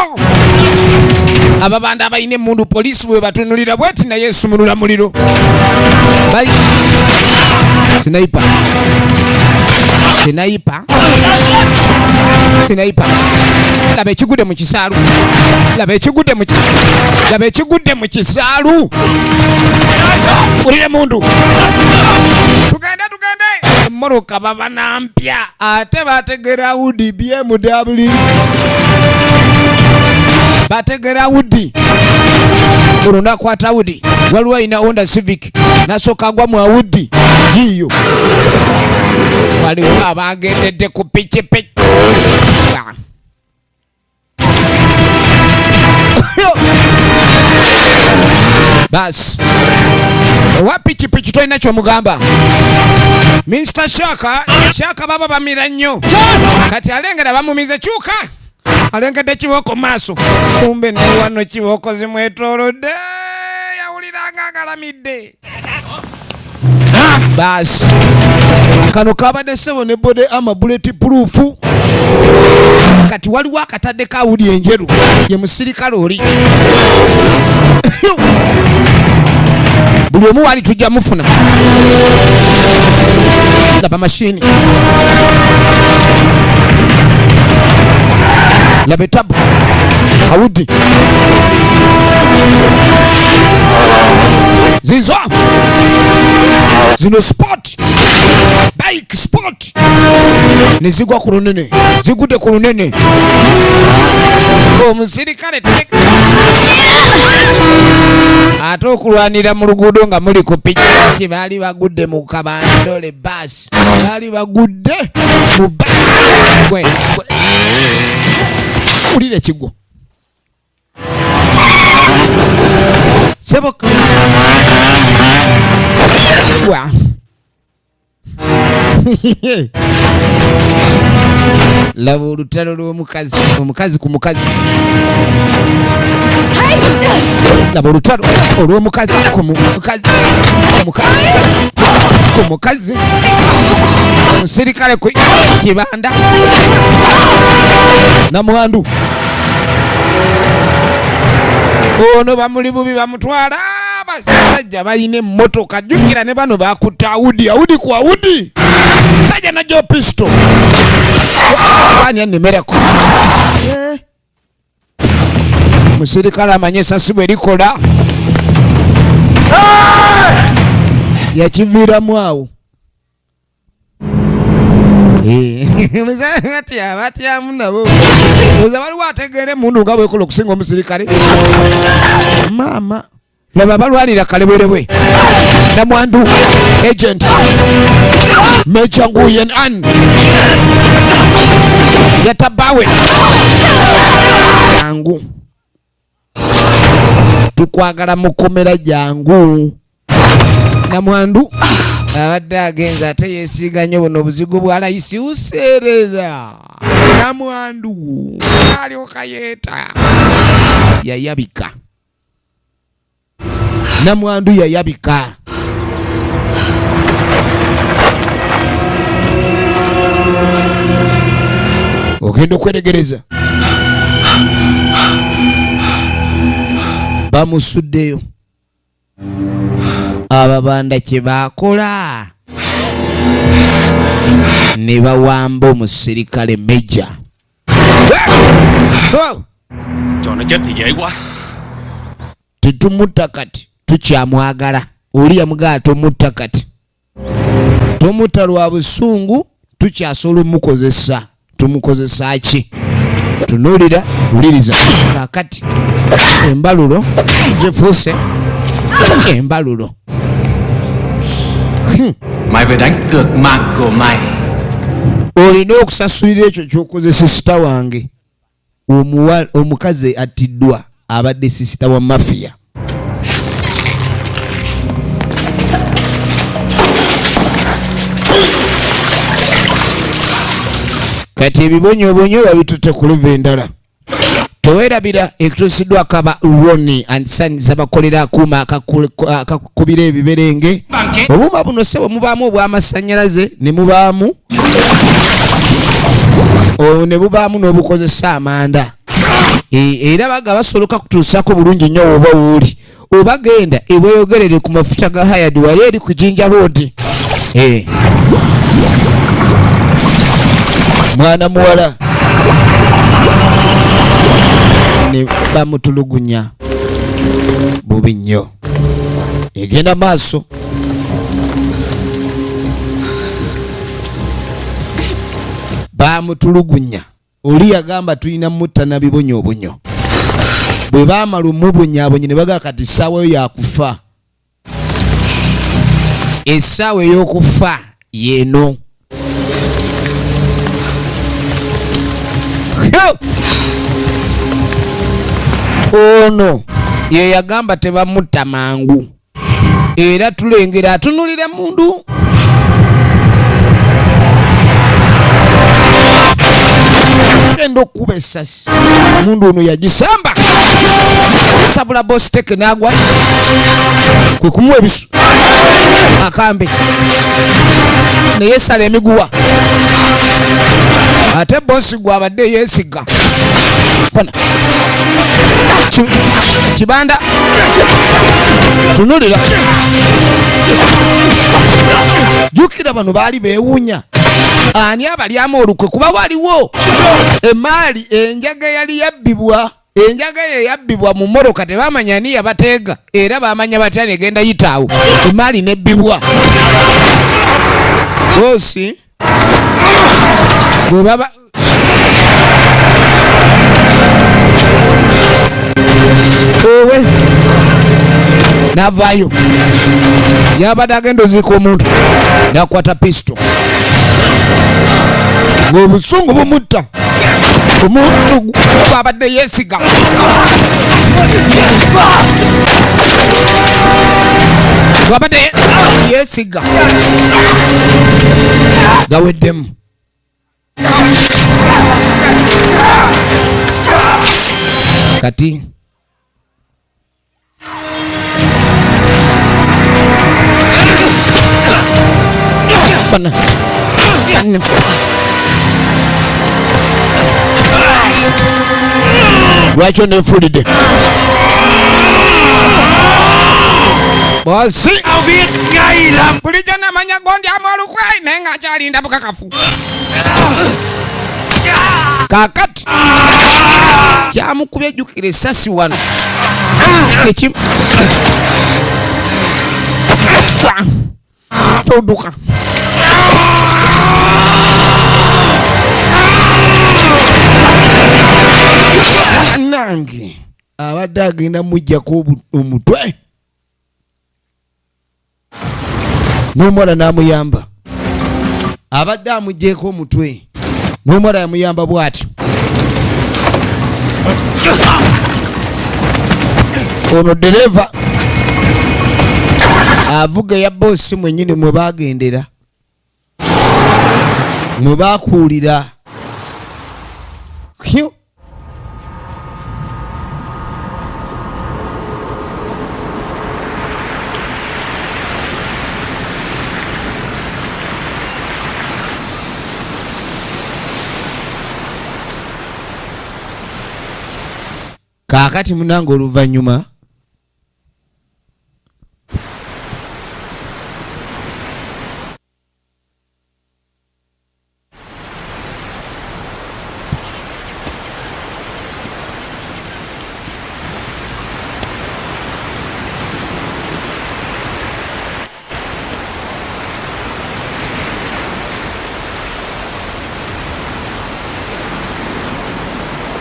Ababanda abayine mundu polisi bwe batunulira bweti na Yesu munula muliro. Bali sniper. Labe chigude mu kisaalu. Ulire mundu. Tugende. Moroka baba nampya. Ate bategera udi BMW. Bategera udi. Murunda kwata udi. Waliwo ina Honda Civic. Nasoka gwa mu udi. Yiyo. Waliwo abagendedde ku pichipichi. Bas wa pichipichi toina kyo mugamba Mr. Shaka baba bamira nnyo kati alengera bamumize kyuka alengedde kiboko maaso kumbe ne wano kiboko zimwetolodde yawuliranga agalamidde. Bas kano kabadde sebo ne bode ama bulletproof kati waliwo akatadde kawuli enjeru ye musirikale oli buli omu wali tujja mufuna laba mashini laba tabu awudi zizo zino sport bike sport nizigwa ku lunene zigude ku lunene omusirikale ate okulwanira mu luguudo nga muli ku piki baali bagudde mu kabandole basi baali bagudde mu bwe ulire kigwo sebo wa laba olutalo lw'omukazi omukazi ku mukazi laba olutalo olw'omukazi ku mukazi omusirikale ku kibanda namwandu ono bamuli bubi bamutwala basajja bayine emmotoka jjukira ne bano bakutta awudi ku awudi sajja najjo pisto ani anemereko musirikale amanye esasi bwe likola yakiviiramu awo batyamu nabo oza waliwo ategeera emundu nga bwekola okusinga omusirikale maama laba balwanira kalebwerebwe namwandu agent Mecha Nguyen An yatabawe jangu tukwagala mukomera jangu namwandu abadde agenza ate yeesiga nnyo buno obuzigo bwa layisi useerera namwandu alyoka yeeta yayabika namwandu yayabika ogenda okweregereza bamusuddeyo ababanda kye bakola ne bawamba omusirikale Meja. Cho nó chết thì dễ quá. Titumutta kati tukyamwagala oli yamugaa tomutta kati tomutta lwa busungu tukyasobola omukozesa tumukozesa ki tunulira wuliriza kakati embalulo zifuuse embalulo. Mày phải đánh cược mạng của mày. Olina okusasulira ekyo ky'okoze sisita wange. Omukazi attiddwa abadde sisita wa mafiya. Kati ebibonyoobonyo babitutte ku leva endala. Teweerabira ekituusiddwako aba Ronnie and Sons abakolera akuuma akakubira ebiberenge. Obuuma buno se bwe mubaamu obw'amasannyalaze ne mubaamu n'obukozesa amanda. Era baga basoloka kutuusako bulungi nnyo oba wuuli. Oba genda ebweyogerere ku mafuta ga Hayad wali eri ku Jinja Road. Mwana muwala ne bamutulugunya bubi nnyo. Egenda maaso. Bamutulugunya. Oli yagamba tulina mutta na bibonyoobonyo. Bwe baamala omubonyaabonye ne bagaa kati essaawa yo yakufa. Essaawa ey'okufa yeeno. Ono ye yagamba tebamutta mangu. Era tulengera atunulira mundu. Genda okuba essasi. Mundu ono yagisamba. Sabula boss teke n'agwa. Kwe kumuwa ebisu. Akambe. Ne yesala emiguwa. Ate boss gwabadde yeesiga. Kona. Kibanda. Tunulira. Jukira bano baali beewuunya. Ani abalyamu olukwe kuba waliwo emaali enjaga yali yabbibwa. Enjaga ye yabbibwa mu mmoroka tebamanya ni yabateega era bamanya batya negenda yitaawo emaali nebbibwa. Bosi bwe baba owe navaayo yabadde agenda oziika omuntu nakwata pisto ng'obusungu bumutta omuntu gwabadde yeesiga. Gwabadde yeesiga gaweddemu. Kati bana lwaki onenfulidde bosi bulijjo namanya gondi amolukwe naye nga akyalinda bukakafu. Kakati kyamukubya ejjukira essasi wano toduka nange abadde agenda mujjako omutwe n'omuwala n'amuyamba. Abadde amugjeeko omutwe n'omuwala yamuyamba bw'atyo. Ono dereva avuga ya boosi mwennyini mwe baagendera mwe baakuulira. Kaakati munange oluvannyuma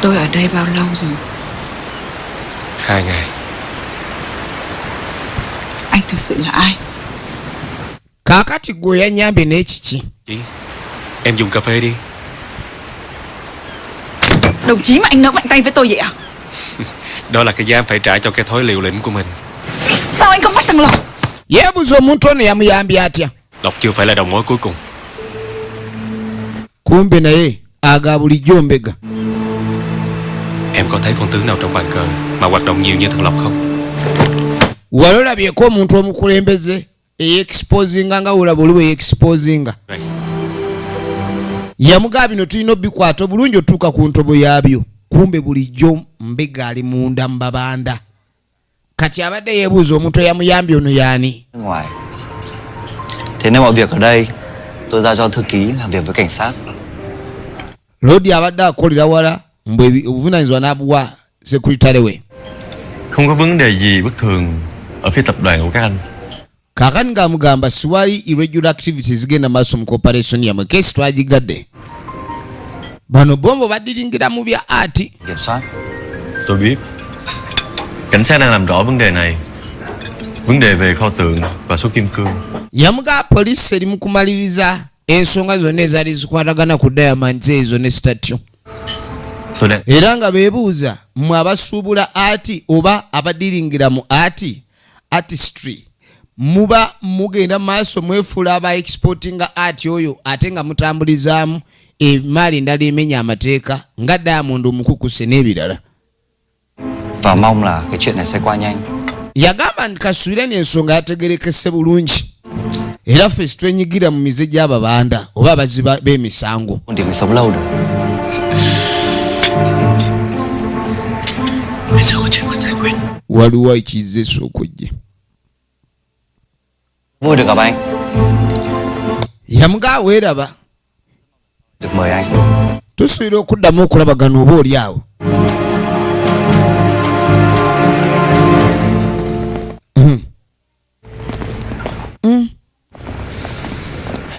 Tôi ở đây bao lâu rồi? 2 ngày. Anh thực sự là ai? Kakati gwe yanyambe n'ekiki. Chị, em dùng cà phê đi. Đồng chí mà anh nỡ mạnh tay với tôi vậy à? Đó là cái giá em phải trả cho cái thói liều lĩnh của mình. Sao anh không bắt thằng Lộc? Yebuza omuntu ono yamuyambye atya? Lộc chưa phải là đầu mối cuối cùng. Kumbe naye aga bulijjo mbega. Em có thấy con tướng nào trong bàn cờ mà hoạt động nhiều như thằng Lộc không? Walolabyeko omuntu omukulembeze eyeexposinga nga olaba oliwo eyeexposinga. Yamugaa bino tulina obikwata obulungi otuuka ku ntobo yaabyo. Kumbe bulijjo mbega ali munda mu babanda. Kati abadde yeebuuza omuntu eyamuyambye ono yaani? Ngoài. Thế nên mọi việc ở đây tôi giao cho thư ký làm việc với cảnh sát. Lodi abadde akolera wala mbwe obuvunaanyizibwa n'abuwa sekuritale we. Không có vấn đề gì bất thường ở phía tập đoàn của các anh. Kakani ng'amugamba siwali irregular activities zigenda maaso mu cooperation yamwe. Kesi twagigadde. Bano bombo badiringira mu bya ati. Kiểm soát. Tôi biết. Cảnh sát đang làm rõ vấn đề này. Vấn đề về kho tượng và số kim cương. Yamuga police eri mu kumaliriza ensonga zonna ezaali zikwatagana ku diamonds ezo ne statue. Era nga beebuuza mmwe abasuubula ati oba abadiringira mu ati artistry muba mugenda maaso mwefuula aba exportinga ati oyo ate nga mutambulizaamu emaali endala emenya amateeka nga Diamond omukukuse n'ebirala. Và mong là cái chuyện này sẽ qua nhanh. Yagamba nti kasuubira n'ensonga yategerekese bulungi. Era ffe twenyigira mu mize gy'ababanda oba abaziba b'emisango. Để mình sống lâu được. Waliwo ekize esookodye. Vui được gặp anh. Yamugaa weeraba. Được mời anh. Tusuubira okuddamu okulabagana oba oli awo.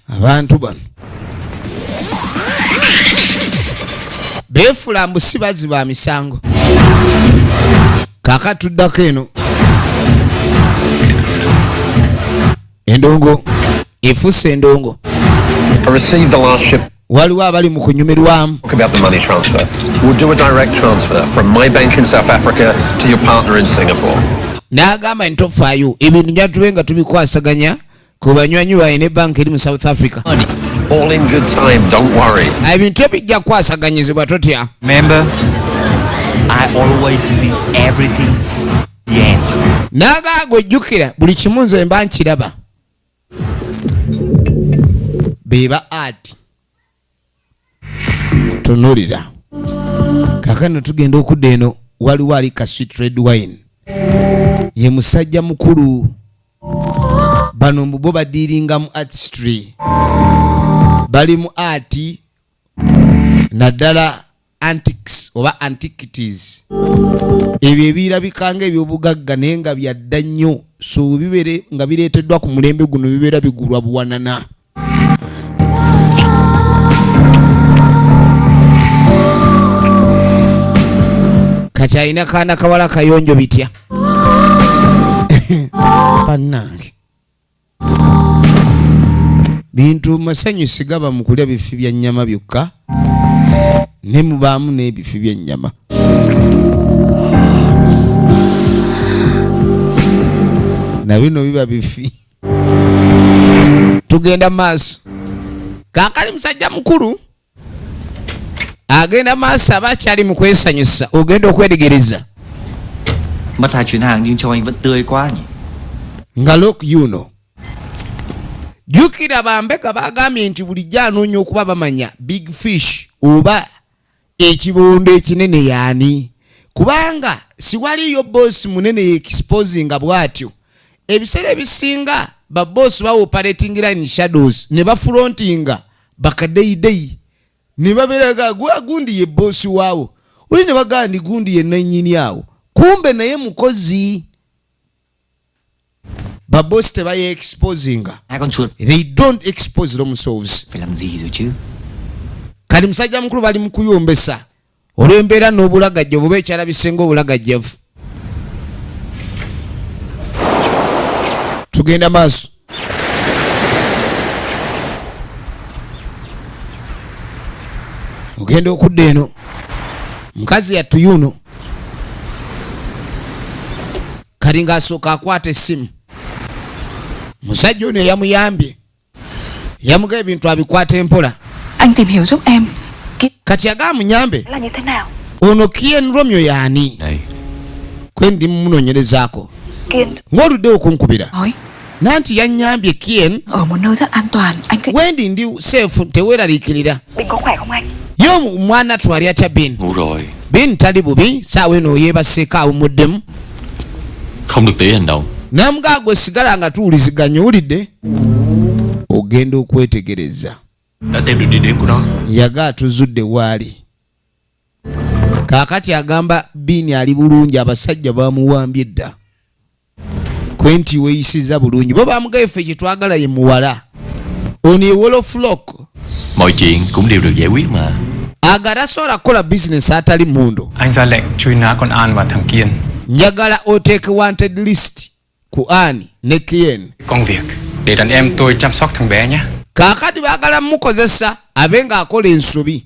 Abantu bano beefula mbu si baziba misango. Kaaka tuddako eno endongo efuuse endongo. I received the last ship. Waliwo abali mu kunyumirwamu. Talk about the money transfer. We'll do a direct transfer from my bank in South Africa to your partner in Singapore. N'agamba nti tofaayo ebintu njala tube nga tubikwasaganya ku banywanyi baye ne banka eri mu South Africa. All in good time, don't worry. Ebintu ebijja kwasaganyizibwa totya. Remember, I always see everything the end. N'agamba ojjukira buli kimu nze mba nkiraba. Beba ati tunulira. Kakano tugenda okudda eno waliwo ali ka sweet red wine. Ye musajja mukulu. Bano mbubo badiringa mu artistry. Bali mu ati naddala antiques oba antiquities. Ebyo ebirabikanga ebyobugagga naye nga byadda nnyo, so bibere nga bireeteddwa ku mulembe guno bibeera bigulwa buwanana. Kati alina kaana kawala kayonjo bitya. Bannange bintu masanyu sigaba mu kulya bifi bya nnyama byokka ne mubaamu n'ebifi by'ennyama. Na bino biba bifi. Tugenda maaso. Kaakali musajja mukulu agenda maaso aba akyali mu kwesanyusa ogenda okwedegereza. Mất 2 chuyến hàng nhưng cho anh vẫn tươi quá nhỉ. Nga look you know. Jukira bambeka bagambye nti bulijjo anoonya okuba bamanya big fish oba ekibondo ekinene yaani. Kubanga siwaliyo boss munene exposinga bwatyo. Ebiseera ebisinga ba boss ba operatingira in shadows ne ba frontinga bakadeidei. Ne baberaga gwa gundi ye boss waawo. Uli ne bagandi gundi ye nannyini awo. Kumbe naye mukozi. Ba boss te baye exposinga. They don't expose themselves. Phải làm gì rồi chứ? Kali musajja mukulu bali mu kuyombesa olw'embeera n'obulagajjavu oba ekyala bisenga obulagajjavu. Tugenda maaso. Ogenda okudda eno mukazi yattu yuno kali ng'asooka akwata essimu. Musajja ono yamuyambye yamuga ebintu abikwata empola. Anh tìm hiểu giúp em. Kati agamunyambe Là như thế nào? ono Kien Romeo yaani Này, kwe ndi munoonyerezaako Kiên ng'oludde okunkubira nói nanti yannyambye Kien ở một nơi rất an toàn. Anh cứ wendi ndi seefu teweeraliikirira. Bình có khỏe không anh? Yo mwana twali atya Ben. ngủ rồi. Ben tali bubi saawa eno yeebaseeko awumuddemu. Không được để hành động. Namugaa gwe sigala nga tuwuliziganya owulidde ogenda okwetegereza. Đã tìm được địa điểm của nó. Yaga atuzudde waali. Kaakati agamba Bini ali bulungi abasajja bamuwambye dda. Kwenti weeyisiza bulungi bo bamugaye ffe kye twagala ye muwala. Ono ye Woloflock. Mọi chuyện cũng đều được giải quyết mà. Agala sola kola business atali mundu. Anh ra lệnh truy nã con An và thằng Kiên. Njagala oteeke wanted list ku Ani ne Kien. Công việc để đàn em tôi chăm sóc thằng bé nhé. Kaakati baagala mukozesa abe ng'akola ensobi.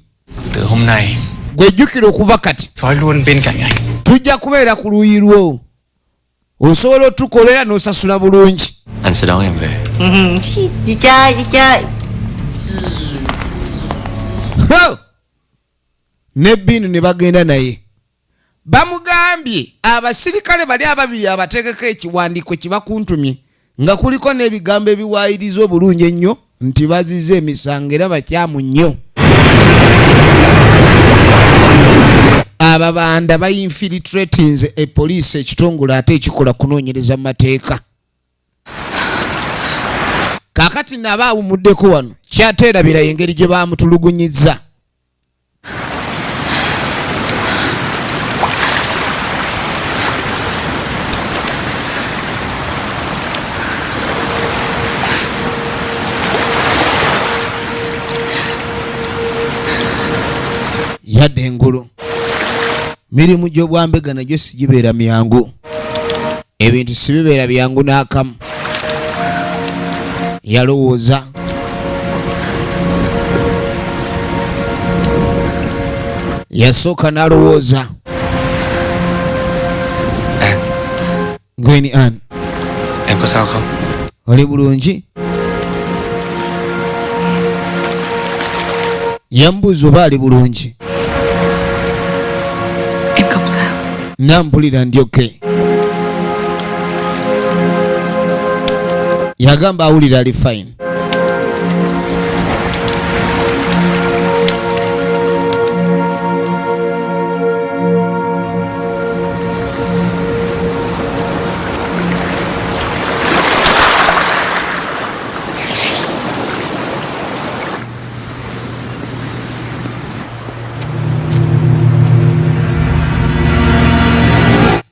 Từ hôm nay Gwejjukira okuva kati sói luôn bên cạnh anh. tujja kubeera ku luuyi lwo. Osobola otukolera n'osasula bulungi. Anh sẽ đón em về. Đi chơi, đi chơi. Ne Binu ne bagenda naye. Bamugambye abasirikale bali ababiri abategeka ekiwandiiko kibakuntumye nga kuliko n'ebigambo ebiwaayiriza obulungi ennyo nti bazize emisango era bakyamu nnyo. Ababanda bayinfiltratinze epoliisi ekitongole ate ekikola kunoonyereza mu mateeka. Kaakati naba awumuddeko wano kyateerabira engeri gye baamutulugunyizza. Yadde engulu mirimu gy'obwambega nagyo sigibeera myangu. Ebintu sibibeera byangu n'akamu. Yalowooza yasooka n'alowooza. Gweni Ann, Em có sao không? oli bulungi? Yambuuza oba ali bulungi. Em không sao. Nampulira ndi okay. Yagamba awulira ali fine.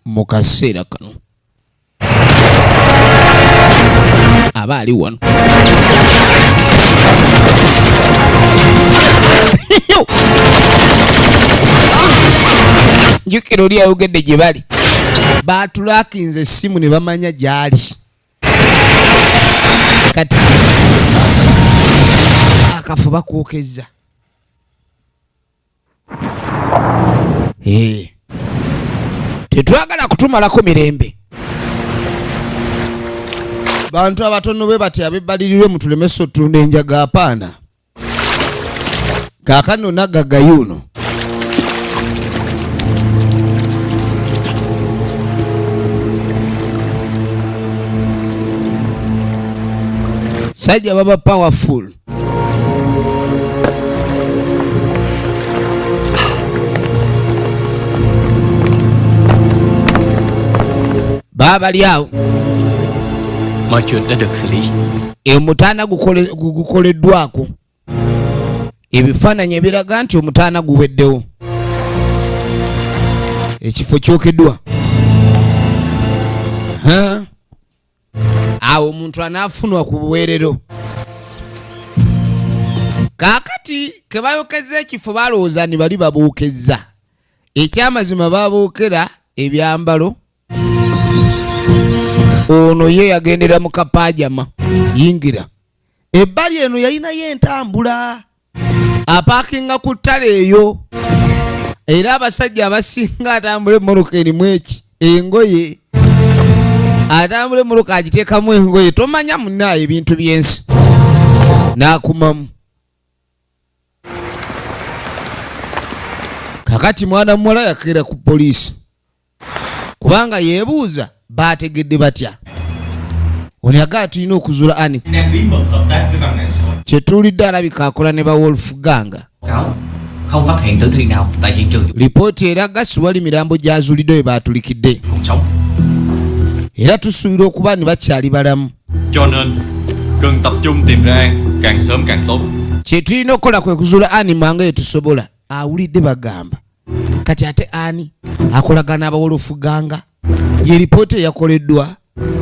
Mu kaseera kano aba ali wano. Njukira oli ayogedde gye bali baatulakinze essimu ne bamanya gy'ali. Kati akafu bakwokezza. Tetwagala kutumalako mirembe. Bantu abatono be bati abebalirirwe mutulemesa otunda enjaga apaana. Kaakano nagagga yuno. Sajja baba powerful. Baba liao. Mọi chuyện đã được xử lý. Omutaana gukoleddwako. Ebifaananyi ebiraga nti omutaana guweddewo. Ekifo kyokeddwa. Awo omuntu anaafunwa ku buweerero. Kaakati ke bayokezza ekifo balowooza ni bali babookezza. ekyamazima babookera ebyambalo ono ye yagendera mu kapajama yingira ebbali eno yalinayo entambula apaakinga ku ttale eyo era abasajja abasinga atambula emmoloka erimu engoye atambula emmoloka agiteekamu engoye tomanya munnaye ebintu by'ensi n'akumamu. Kakati mwana muwala yakeera ku poliisi kubanga yeebuuza baategedde batya. Ono yagaa tulina okuzuula Ani kyetuwulidde alabika akola ne ba Wolfgang. Không phát hiện tử thi nào tại hiện trường. Lipooti eraga siwali mirambo gyazuuliddwa we baatulikidde era tusuubira okuba ne bakyali balamu. Cho nên cần tập trung tìm ra An càng sớm càng tốt. Kye tulina okukola kwe kuzuula Ani mangu ye tusobola. Awulidde bagamba kati ate Ani akolagana abawolofuganga ye lipooti eyakoleddwa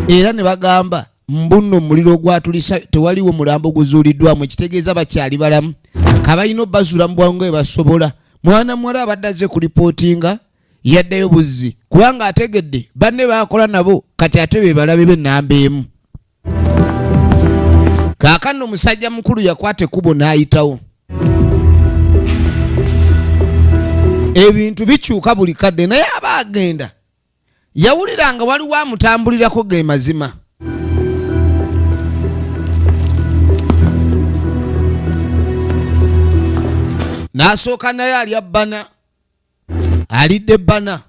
era ne bagamba mbunno omuliro ogwatulisa tewaliwo mulambo guzuuliddwamu ekitegeeza bakyali balamu kabalina obbazuula mu bwangu bwe basobola. Mwana muwala abadde azze ku lipootinga yaddayo buzzi kubanga ategedde banne baakola nabo kati ate be balabe b'ennamba emu. Kaakano omusajja mukulu yakwata ekkubo n'ayitawo. Ebintu bikyuka buli kadde naye aba agenda yawulira nga waliwo amutambulirako ge mazima. N'asooka naye alya bbana alidde bbana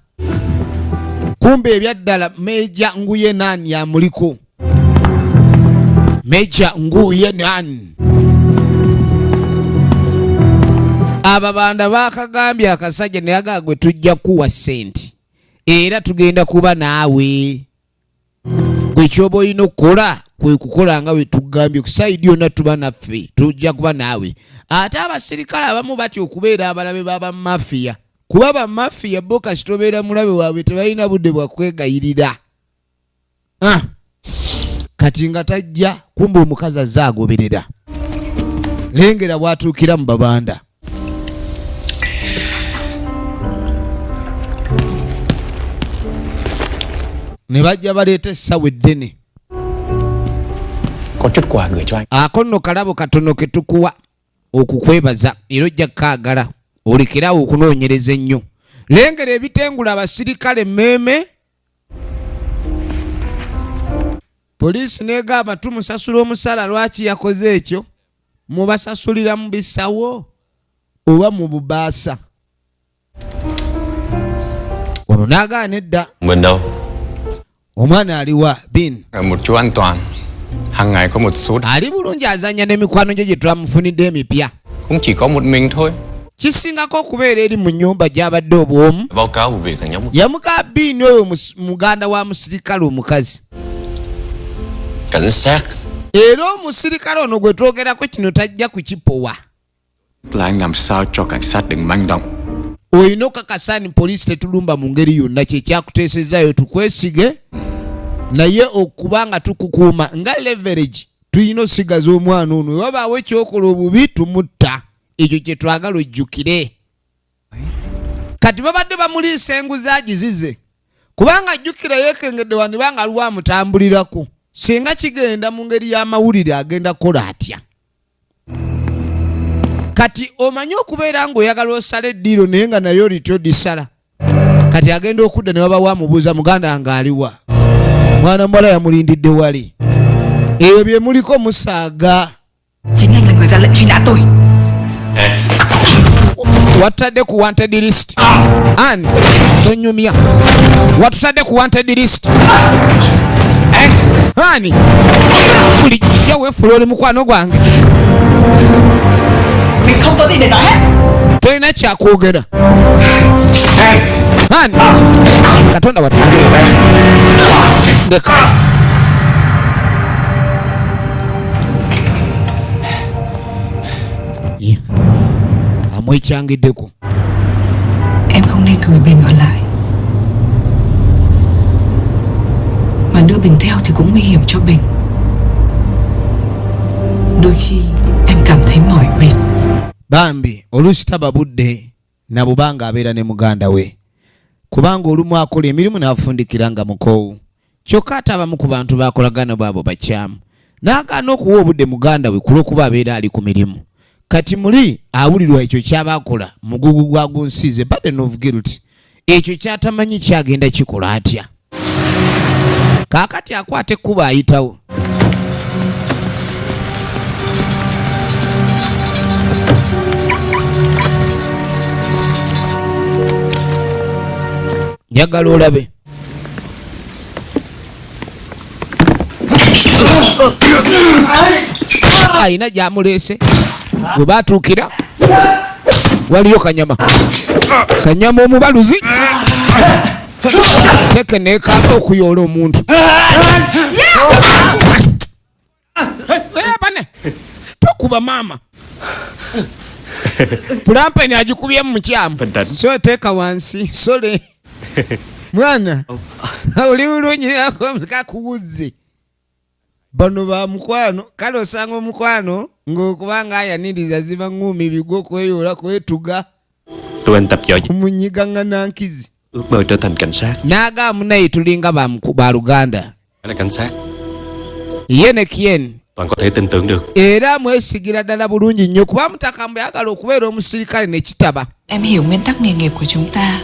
kumbe ebyaddala Meja Nguye Nani amuliko. Meja Nguye Nani ababanda bakagambye akasajja naye agagwe tujja kuwa ssente era tugenda kuba naawe gwe kyoba olina okukola kwe kukola nga we tugambye kusaidi yonna tuba naffe tujja kuba naawe. Ate abasirikale abamu batya okubeera abalabe b'abamafiya kuba bamafiya bo kasitobeera mulabe waabwe tebalina budde bwa kwegayirira. Kati nga tajja kumbe omukazi azze agoberera. Lengera bwatuukira mu babanda. Ne bajja baleeta essawa eddene. Ako nno kalabo katono ke tukuwa okukwebaza era ojja kukaagala olekerawo okunoonyereza ennyo. Lengera ebitengula abasirikale mmeeme. Poliisi n'egamba tumusasula omusala lwaki yakoze ekyo. Mubasasulira mu bisawo oba mu bubaasa. Ono n'agaana edda. Omwana aliwa bin Một chỗ an toàn. Hàng ngày có một số ali bulungi azanya n'emikwano gye twamufunidde emipya. cũng chỉ có một mình thôi. Kisingako okubeera eri mu nnyumba gy'abadde obwomu. Báo cáo vụ việc thằng nhóc. Yamuka bin oyo muganda wa musirikale omukazi. Cảnh sát. Era omusirikale ono gwe twogerako kino tajja kukipowa. Là anh làm sao cho cảnh sát đừng manh động. Oyina okakasani poliisi tetulumba mu ngeri yonna kyekyakuteesezaayo tukwesige naye okuba nga tukukuuma nga leverage tulina osigaza omwana ono wabaawo ekyokola obubi tumutta. Ekyo kye twagala ojjukire. Kati babadde bamuliisa enguzi agizize kubanga ajjukira yeekengedde wanibanga aliwo amutambulirako. Singa kigenda mu ngeri y'amawulire agenda kukola atya. Kati omanyi okubeera ng'oyagala osala eddiiro naye nga nalyo lityo disala. Kati agenda okudda ne wabawo amubuuza muganda nga aliwa. Mwana muwala yamulindidde wali. Ebyo bye muliko musaaga. Chính anh là người ra lệnh truy nã tôi. Watadde ku wanted list. An tonyumya. Watadde ku wanted list. Ani kuli yawe fulole mukwano gwange. Mình không có gì để nói hết. Toyina kyakwogera. Ani Katonda watu. Ndeka. Amwechangiddeko. Em không nên gửi Bình ở lại, mà đưa Bình theo thì cũng nguy hiểm cho Bình. Đôi khi em cảm thấy mỏi mệt. Bambi olusi taba budde na bubanga abeera ne muganda we kubanga olumu akola emirimu n'afundikira nga mukowu kyokka ate abamu ku bantu bakolagana baabo bakyamu n'agaana okuwa obudde muganda we kulw'okuba abeera ali ku mirimu kati muli awulirwa ekyo ky'abaakola mugugu gwa gunsiize burden of guilt ekyo kyatamanyi kyagenda kikola atya kaakati akwata ekkuba ayitawo njagala olabe ayina gyamuleese bwe baatuukira waliyo kanyama omubaluzi teke neekanga okuyoola omuntu bane tokuba maama fulampeni agikubyemu mukyamu so teeka wansi sole mwana oli mulungi kakuwuzze bano ba mukwano kale osanga omukwano ng'okubanga ayaniriza ziba ng'umi bigo kweyoola kwetuga omunyiga nga nankizi n'agaamu naye tulinga ba Luganda ye ne Kien era mwesigira ddala bulungi nnyo kuba Mutakambe ayagala okubeera omusirikale ne kitaba Em hiểu nguyên tắc nghề nghiệp của chúng ta.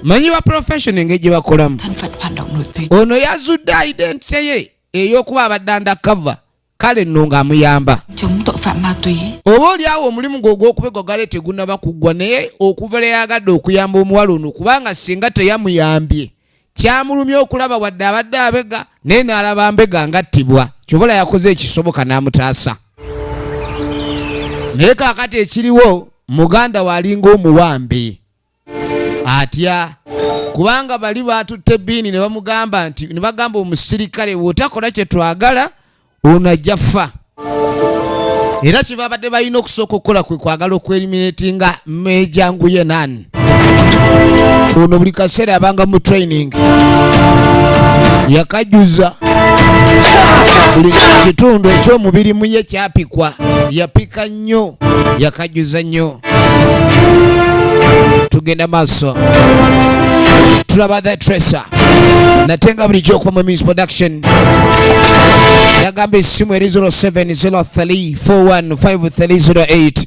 manyi ba profession engeri gye bakolamu Thân phận hoạt động nội tuyến. ono yazudde identity ye ey'okuba abadde undercover kale nno ng'amuyamba Chống tội phạm ma túy. oba oliawo omulimu gw'ogw'okubega gale tegunnaba kuggwa naye okuva lwe yagadde okuyamba omuwala ono kubanga singa teyamuyambye kyamulumya okulaba wadde abadde abega naye n'alaba mbega ngattibwa kyobala yakoze ekisoboka n'amutaasa naye kaakati ekiriwo muganda waalinga omuwambe atya kubanga bali baatutte bbiini ne bamugamba nti ne bagamba omusirikale bw'otakola kye twagala ono ajja ffa era kye babadde balina okusooka okukola kwe kwagala okweliminatinga Meja Nguyenan ono buli kaseera abanga mu training yakajuza buli kitundu eky'omubiri mu ye kyapikwa yapika nnyo yakajuza nnyo tugenda maaso tulaba The Tracer natenga bulijjo okuva mu Means Production yagamba essimu eri 0703415308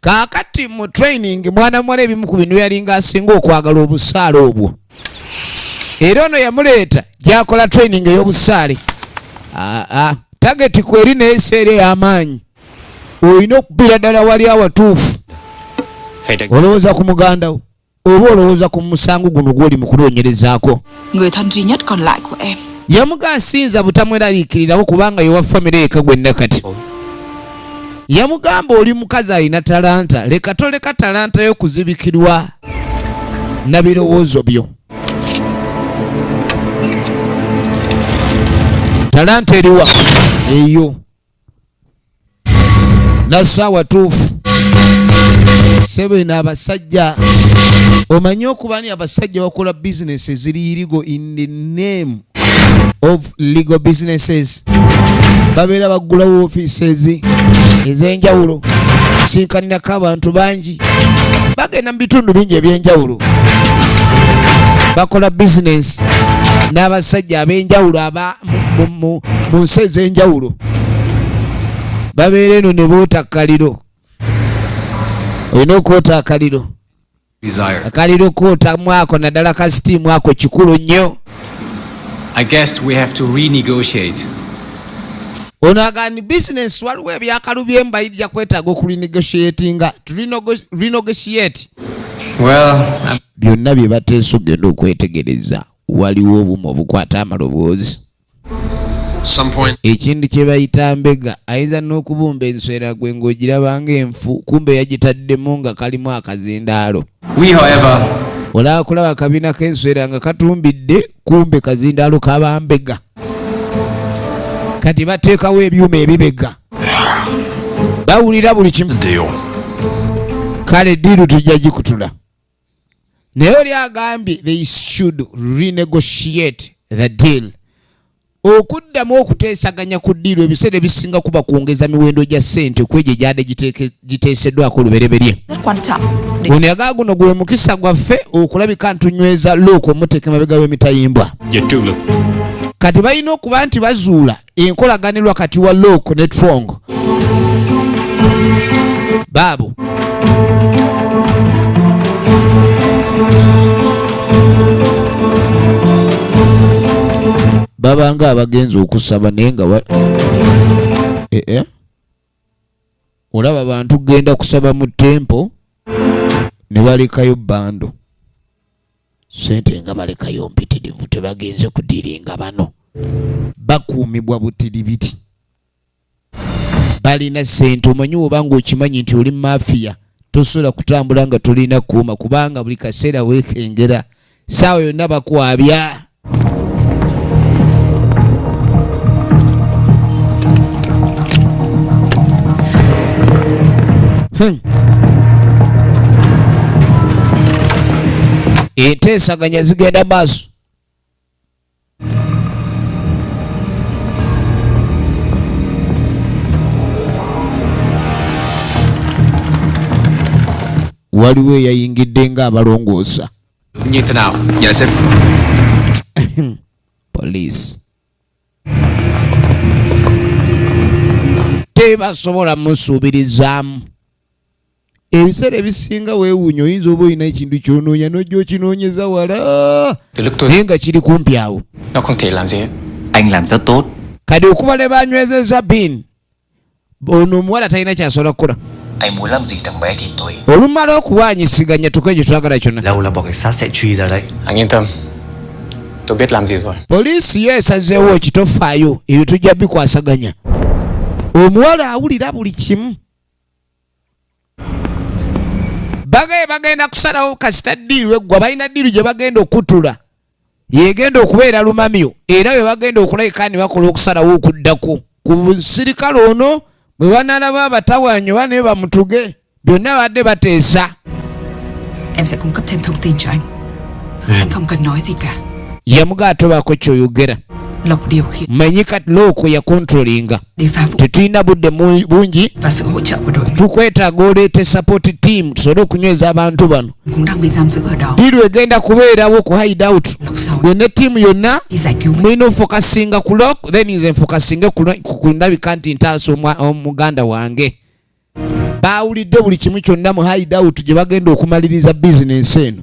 kaakati mu training mwana muwala ebimu ku bintu yalinga asinga okwagala obusaale obwo era ono yamuleeta gyakola training ey'obusaale tageti kweri neeseera ey'amaanyi olina okupira ddala wali awatuufu olowooza ku muganda wo oba olowooza ku musango guno gw'oli mu kunoonyerezaako Người thân duy nhất còn lại của em. yamugasinza butamweraliikirirawo kubanga yowa famire eka gwenna kati yamugamba oli mukazi alina talanta leka toleka talanta y'okuzibikirwa na birowoozo byo talanta eriwa eyo nassaawa tuufu sebena abasajja omanyi okubani abasajja bakola business eziri illegal in the name of legal businesses babeera baggulawo offices ez'enjawulo sinkaninako abantu bangi bagenda mu bitundu bingi eby'enjawulo bakola business n'abasajja ab'enjawulo aba mu nsi ez'enjawulo babeera eno ne boota akaliro olina okwota akaliro akaliro kwotamu ako naddala ka sitiimu ako kikulu nnyo I guess we have to renegotiate. ono agani business waliwo ebyakalu byemu bayijja kwetaaga okulinegotiatinga renegotiate byonna bye bateesa ogenda okwetegereza waliwo obumu obukwata amaloboozi ekintu kye bayita mbega ayinza n'okubumba enswera gwe ng'ogirabanga enfu kumbe yagitaddemu nga kalimu akazindaalo olaba kulaba akabina k'enswera nga katumbidde kumbe kazindaalo kabambega kati bateekawo ebyuma ebibega bawulira buli kimu kale diiru tujja gikutula naye oli agambye they should renegotiate the deal okuddamu okuteesaganya ku ddiiro ebiseera ebisinga kuba kuongeza miwendo gya ssente kwegye gyadde giteeseddwako olubereberye. Ono yagaa guno gwe mukisa gwaffe okulabika ntunyweza Luke omuteeka emabega w'emitayimbwa. Kati balina okuba nti bazuula enkolaganirwa kati wa Luke ne Trong. Baabo babanga abagenzi okusaba naye nga olaba abantu genda kusaba mu tempo ne balekayo bando sente nga balekayo mpitirivu tebagenze kudiringa bano bakuumibwa butiribiti balina sente. Omanyi obanga okimanyi nti oli mafiya tosobola kutambula nga tolina kuuma kubanga buli kaseera weekengera saawa yonna bakwabya. Enteesaganya zigenda maaso. Waliwo eyayingidde ng'abalongoosa. Police tebasobola musuubirizaamu. Ebiseera ebisinga weewuunya oyinza oba olina ekintu ky'onoonya n'ojja okinoonyeza wala naye nga kiri kumpi awo. Kati okuva ne banywezezza bin ono omuwala talina kyasobola kukola. Olumala okuwaanyisiganya tukoe gye tulagala kyonna. Poliisi yo esazeewo ekitofaayo ebyo tujja bikwasaganya. Omuwala awulira buli kimu. Bagenda kusalawo kasita ddiiru eggwa balina ddiiru gye bagenda okutula yegenda okubeera lumamyo era bwe bagenda okulabika ne bakola okusalawo okuddako ku sirikale ono bwe banaalaba abatawaanyi oba naye bamutuge byonna badde bateesa. Yamugaa tobaako ky'oyogera. Manyi kati Luke yakontrolinga. Tetulina budde bungi tukwetaaga oleete support team tusobole okunyweza abantu bano. Ddiiru egenda kubeerawo ku hideout ne ttiimu yonna mulina ofokasinga ku Luke then nze nfokasinge ku ndabika nti ntaasa omuganda wange. Baawulidde buli kimu kyonna mu hideout gye bagenda okumaliriza bizinensi eno.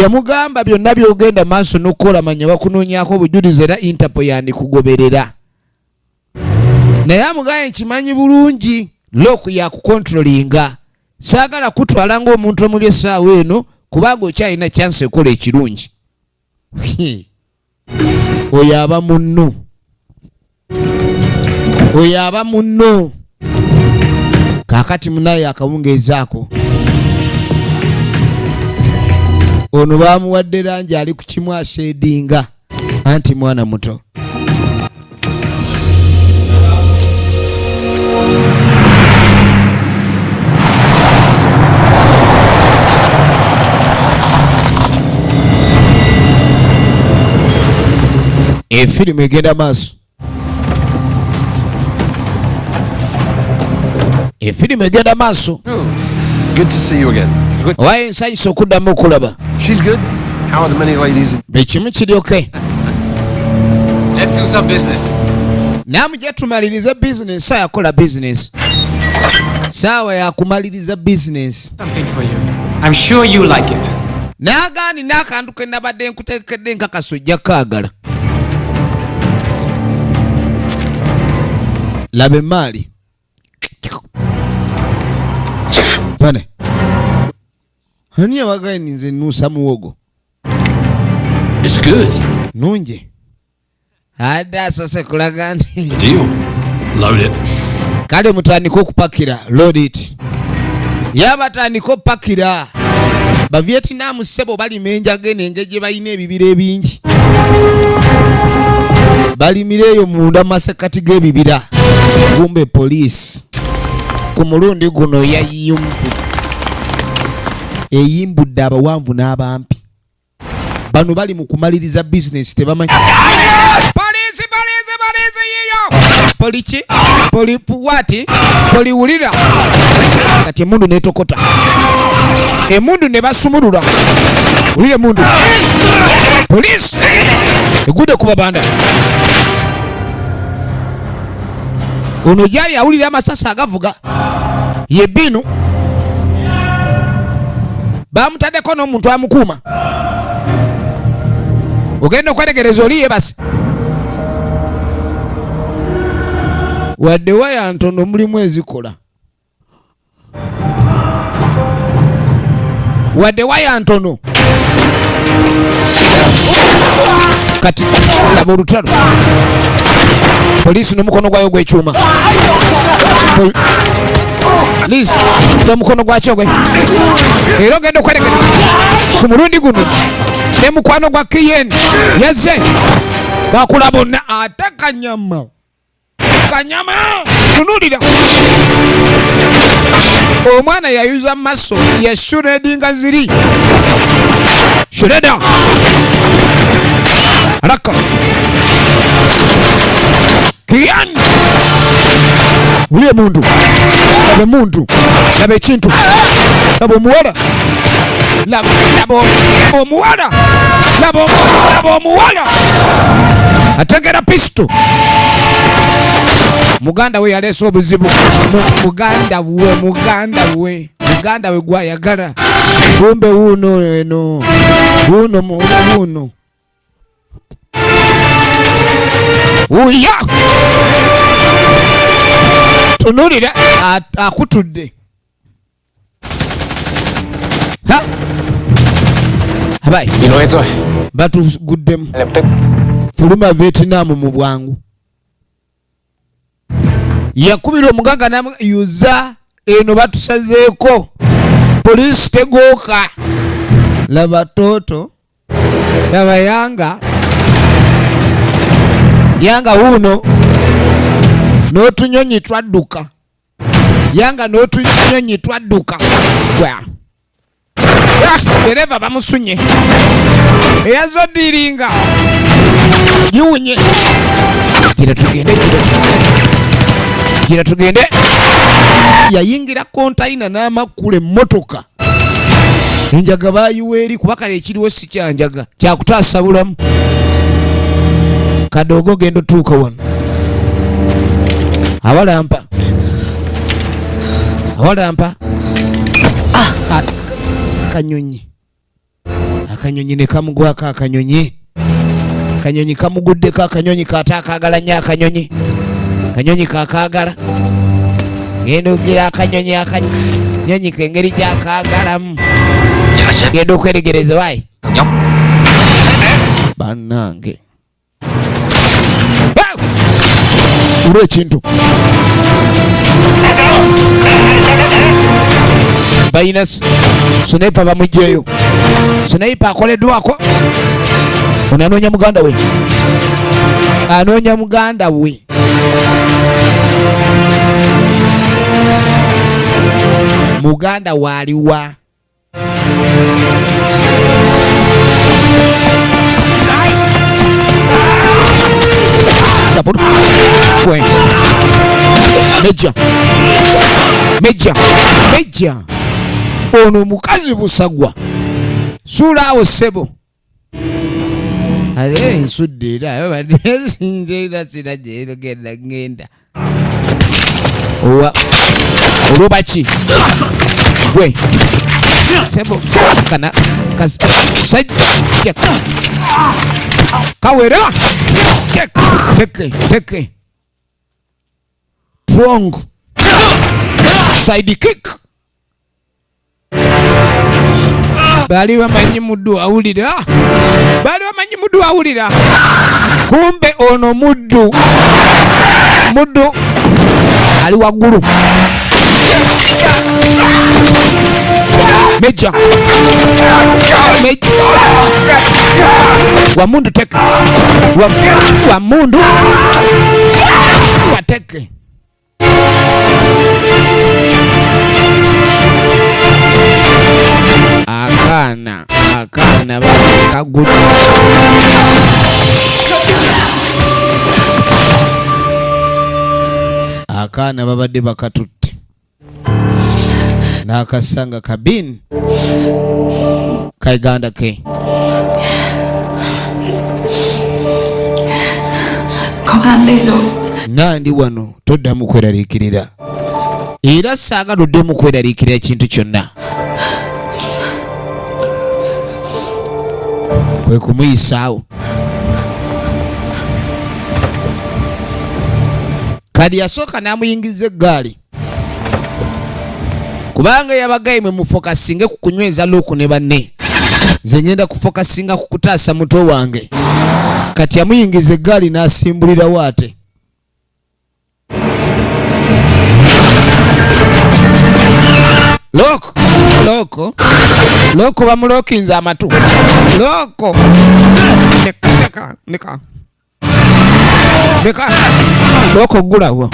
Yamugamba byonna byogenda maaso n'okukola manya bakunoonyako obujulizi era Interpol yandikugoberera. Naye amugaye nkimanyi bulungi Luke yakukontrolinga. Saagala kutwala ng'omuntu omuli essaawa eno kubanga okyalina chance ekola ekirungi. Oyo aba munno. Oyo aba munno. Kaakati munaye akawungeezaako. Ono baamuwadde langi ali ku kimu ashedinga anti mwana muto. Efirimu egenda maaso. Efirimu egenda maaso. Good to see you again. Why nsanyusa okuddamu okulaba. She's good. How are the many ladies? Ekimu kiri okay. Let's do some business. Namujja tumaliriza business. Saa yakola business. Saawa yakumaliriza business. Something for you. I'm sure you like it. Naagaani n'akantu ke nabadde nkuteekedde nkakaso ojja kaagala. Laba emaali. Bane. Hani abagaye ninze nusa muwogo. It's good. Nunje. Ada sasa kulaga nti. Deal. Load it. Kale mutandika okupakira. Load it. Yabatandika okupakira. Ba Vietnam sebo bali menja gene engeje balina ebibira ebingi. Bali mireyo munda masekati g'ebibira. Kumbe police. Ku mulundi guno eyimbudde abawanvu n'abampi. Bano bali mu kumaliriza business tebamanyi. Police! Polichi, polipuwati, poliwulira. Kati emundu netokota. Emundu ne basumulula. Ulire mundu. Police. Egude kuba banda. Ono jali awulira amasasa agavuga. Yebinu. Bamutaddeko n'omuntu amukuuma. Ogenda okwetegereza oliye basi. Wadde waya ntono mulimu ezikola. Wadde waya ntono. Kati laba olutalo. Polisi n'omukono gwayo gw'ekyuma. Liz, n'omukono gwakyo gwe. Era ogenda okwetegereza ku mulundi guno ne mukwano gwa Kiyen yazze bakula bonna ate kanyama tunulira omwana yayuza maso ya shuredinga ziri shureda raka Kiyen uliye mundu labe mundu labe ekintu labe omuwala labo omuwala labo omuwala ategera pisto muganda we yaleese obuzibu muganda we gwayagala kumbe wuno eno wuno uya tunulira akutudde ha habai batuguddemu fuluma Vietnam mu bwangu yakubira omuganga namuyuza eno batusazeeko polisi tegooka laba toto laba yanga wuno n'otunyonyi twadduka yanga n'otunyonyi twadduka dereva bamusunye eyazodiringa giwunye gira tugende yayingira kontaina n'amakule motoka enjaga bayiweeri kuba kale ekiriwo si kyanjaga kyakutaasa bulamu kadogo gendo tuuka wano awalampa akanyonyi ne kamugwako akanyonyi kamuguddeko akanyonyi kaataakagala nnyo akanyonyi kakagala genda ogira akanyonyi kengeri gyakagalamu genda okweregereza wayi bannange ura ekintu bayina sniper bamugyeyo sniper akoleddwako ono anoonya muganda we muganda waliwa Meja ono mukazi busagwa sula awo sebo ale nsudde era badde sinzeera sirajja ngenda olwobaki gwe sebo kana sajja kawera teke strong side kick bali bamanyi muddu awulira kumbe ono muddu ali waggulu meja wamundu teke wamundu wateke akana bakagulu akaana babadde bakatutte n'akasanga kabin kaiganda ke nandi wano toddamu kweraliikirira era saagaludde kweraliikirira kintu kyonna kwe kumuyisaawo kadi yasooka n'amuyingiza eggaali kubanga yabagaye mwe mufokasinge ku kunyweza Luke ne banne nze ngenda kufokasinga ku kutaasa muto wange kati yamuyingiza eggaali n'asimbulirawo ate Loko bamulokinze amatu Loko nika Loko gulawo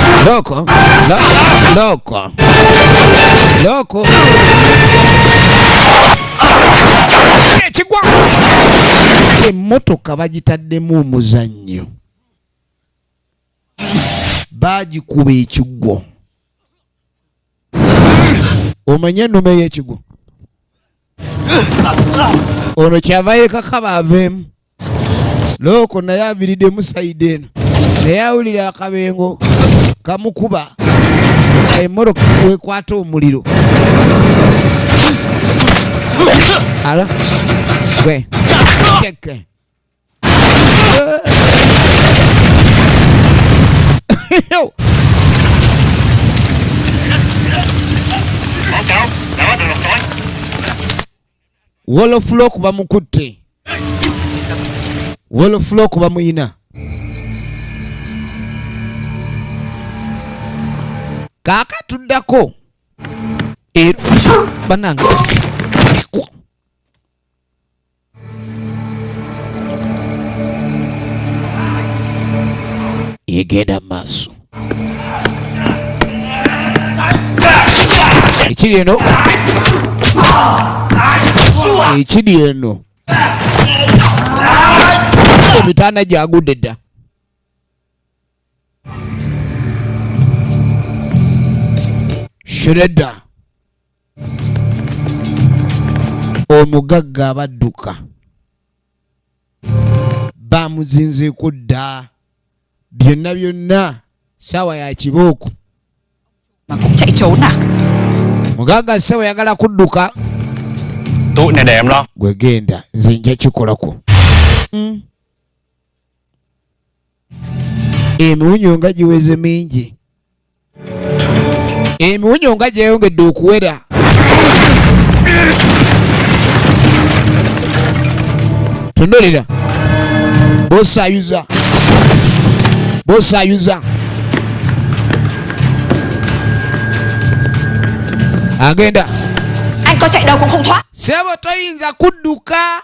Loko ekigwa emmotoka bagitaddemu omuzannyo bagikuba ekigwo omanye ennume y'ekigwo ono kyavayo kakaba aveemu Loko naye aviriddemu sayidi eno naye awulira akabengo kamukuba emmotoka wekwata omuliro ala gwe teke Woloflock bamukutte Woloflock bamuyina kakatuddako bananga yegenda maaso ekiri eno emitanda gyagudde dda Shredder omugagga abadduka bamuzinzeeko dda byonna sawa ya kibooko mugagga sawa yagala kudduka gwe genda nze nja kikolako emiwunyo nga giweze mingi emiwunyo nga gyeyongedde okuwera tondolera bosayuza agenda sebo toyinza kudduka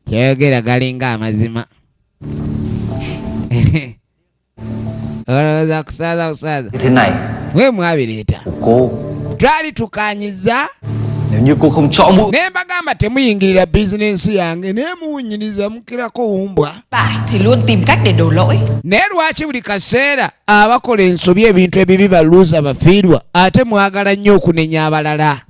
kyayogera galinga amazima olowooza kusaaza mwe mwabireeta twali tukanyiza ne mbagamba temuyingirira bizinensi yange naye muwunyiriza mukirako wumbwa naye lwaki buli kaseera abakola ensobi ebintu ebibi baluuza bafiirwa ate mwagala nnyo okunenya abalala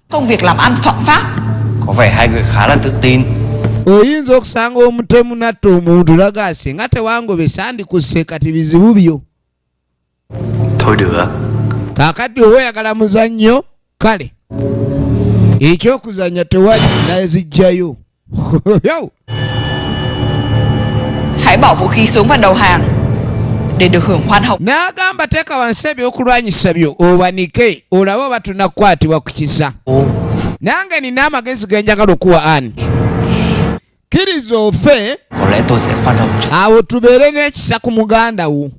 oyinza okusanga omutemu natta omuntu laga singa tewangobe sandikusse kati bizibu byo kakati oba oyagala muzannyo kale ekyokuzanya tewali naye zijjayo n'agamba teeka wansi ebyokulwanyisa byo obanike olabe oba tunakukwatibwa ku kisa nange nina amagezi genjagala okuwa ani kkiriza ofe awo tubeere n'ekisa ku muganda wo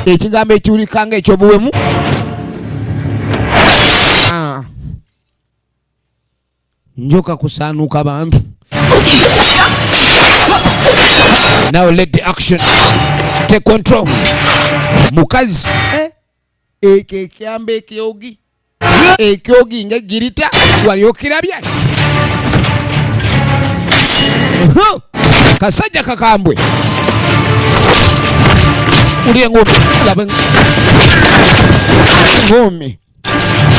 ekigambo ekiwulikanga ekyobuwemu njoka kusaanuuka bantu now let the action take control mukazi ekyo ekyamba ekyogi nga girita wali okirabya Kasajja kakambwe. Uliye ngumi. Laba ngumi.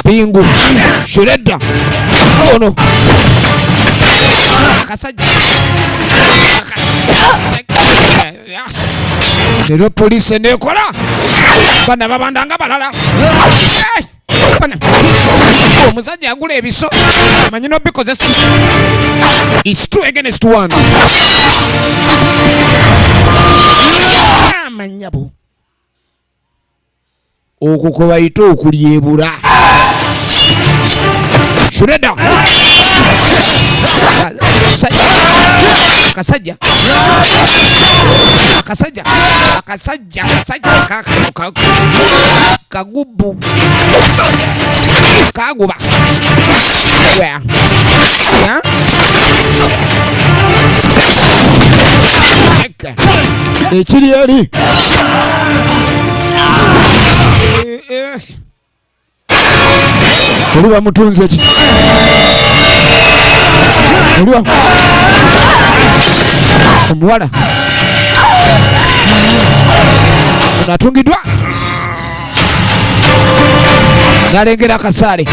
Pingu. Shredder. Ono. Kasajja. Lero police nekola. Bana babandanga balala. Omusajja agula ebiso. Manyino because it's 2 against 1. Manyabo. Okukoba ito okulyebula. Shredder. Kasajja. Kagubu. Kaguba. Where? Yeah? Ekiri eri. Oliwa mutunze ki? Oliwa. Omuwala. Unatungidwa. Nalengera akasaale.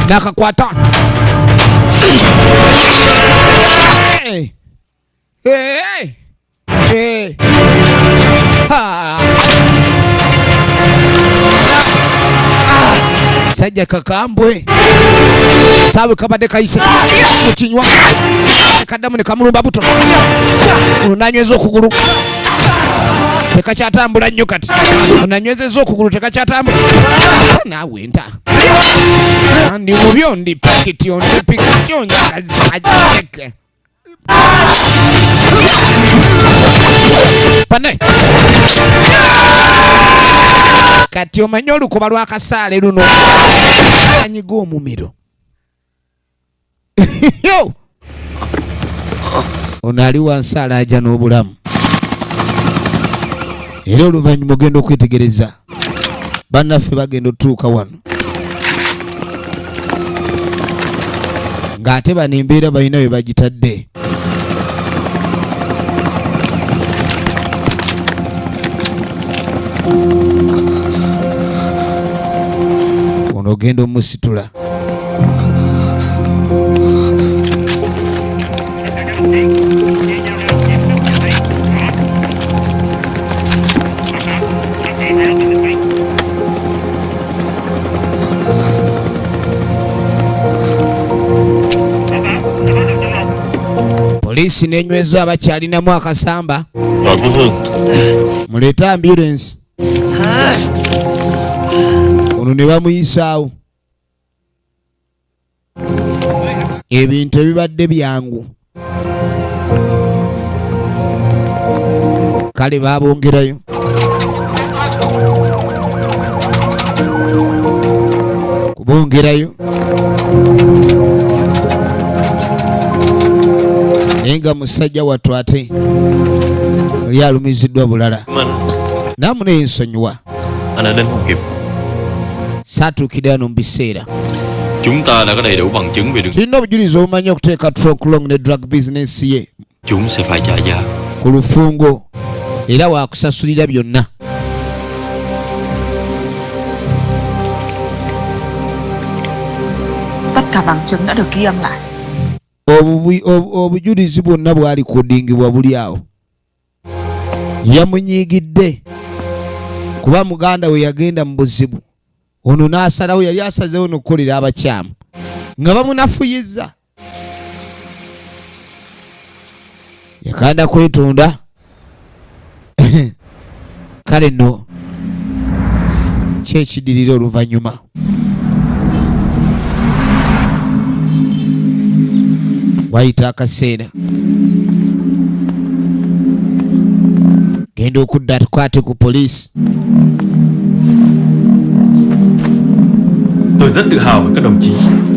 Nakakwata. Hey. Hey. Hey. Ha. Sajja kakambwe. Sawe kabade kaise. Kuchinywa. Kadamu ne kamulumba buto. Unanyweza okugulu. Tekakyatambula nnyo kati. Unanywezeza okugulu tekakyatambula. Naawe nta. Ndi mubyo ndi paketi onjagazi. Pane. Kati omanyi olukuba lw'akasaale luno. Anyiga omumiro. Ono ali wansi alaaja n'obulamu. Era oluvannyuma ogenda okwetegereza. Bannaffe bagenda otutuuka wano. Ng'ate bano embeera balina bwe bagitadde. Ono ogenda omusitula. Polisi nenyweza abakyalinamu akasamba. Muleete ambulance. Ono ne bamuyisaawo. Ebintu ebibadde byangu. Kale baabongerayo. Kubongerayo. Nenga musajja wattu ate yali alumiziddwa bulala. Namune ensonyiwa. Anh đến không kịp. Saatuukidde wano mu biseera. Chúng ta đã có đầy đủ bằng chứng về đường. Tulina obujulizi obumanyi okuteeka Troklong ne drug business ye. Chúng sẽ phải trả giá. Ku lufungo era waakusasulira byonna. Tất cả bằng chứng đã được ghi âm lại. Obujulizi bwonna bwali kudingibwa buli awo. Yamunyiigidde kuba muganda we yagenda mu buzibu. Ono n'asalawo yali asazeewo n'okukolera abakyamu nga bamunafuyizza. Yakanda kwetunda. Kale nno kyekidirira oluvannyuma. Wayita akaseera. Genda okudda tukwate ku poliisi. Tôi rất tự hào với các đồng chí.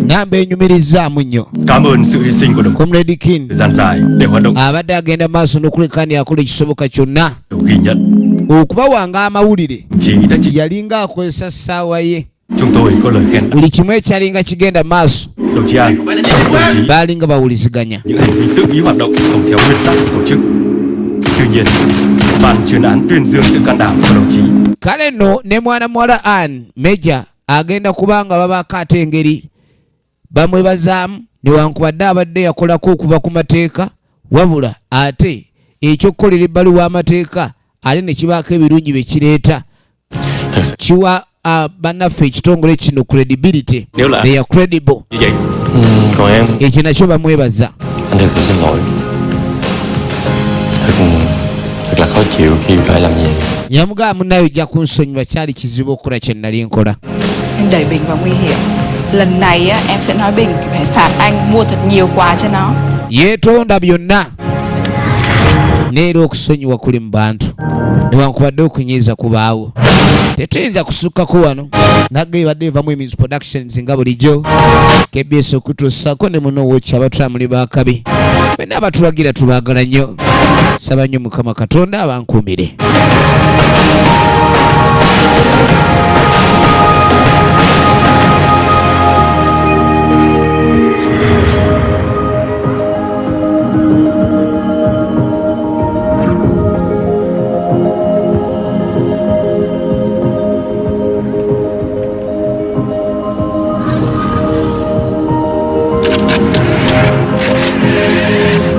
Nambe enyumirizzaamu nnyo. Cảm ơn sự hy sinh của đồng chí. Comrade King. Thời gian dài để hoạt động. Abadde agenda maaso n'okulekaani akola ekisoboka kyonna. Ghi nhận. Okubawanga amawulire. Yalinga akozesa ssaawa ye. Chúng tôi có lời khen. Buli kimu ekyalinga kigenda maaso. Đồng chí An, đồng chí, bali nga bawuliziganya. những hành vi tự ý hoạt động không theo nguyên tắc của tổ chức. Tuy nhiên, ban chuyên án tuyên dương sự can đảm của đồng chí. Kale no ne mwana mwala Ann Meja agenda kubanga babaka ate engeri bamwebazaamu newankubadde abadde yakolako okuva ku mateeka wabula ate ekyokukolera ebbaluwa amateeka ate ne kibaako ebirungi bye kireeta kiwa bannaffe ekitongole kino credibility they are credible. Còn em, ekyo nakyo bamwebaza. anh thực sự xin lỗi. Thật là khó chịu khi phải làm gì. Nyamugaa munnayo ojja kunsonyiwa kyali kizibu okukola kye nali nkola. Em đẩy Bình vào nguy hiểm. Lần này á, em sẽ nói Bình phải phạt anh mua thật nhiều quà cho nó. Yeetonda byonna neera okusonyiwa kuli mu bantu newankubadde okunyiiza kubaawo tetuyinza kusukkako wano nagge ibadde evamu Emies Productions nga bulijjo KBS okutuusaako ne munowooki abatwamuli bakabi bena abatulagira tubaagala nnyo saba nnyo Mukama Katonda abankuumire.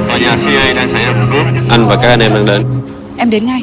Tòa nhà CIA đang xảy ra vụ cướp. Anh và các anh em đang đến. Em đến ngay.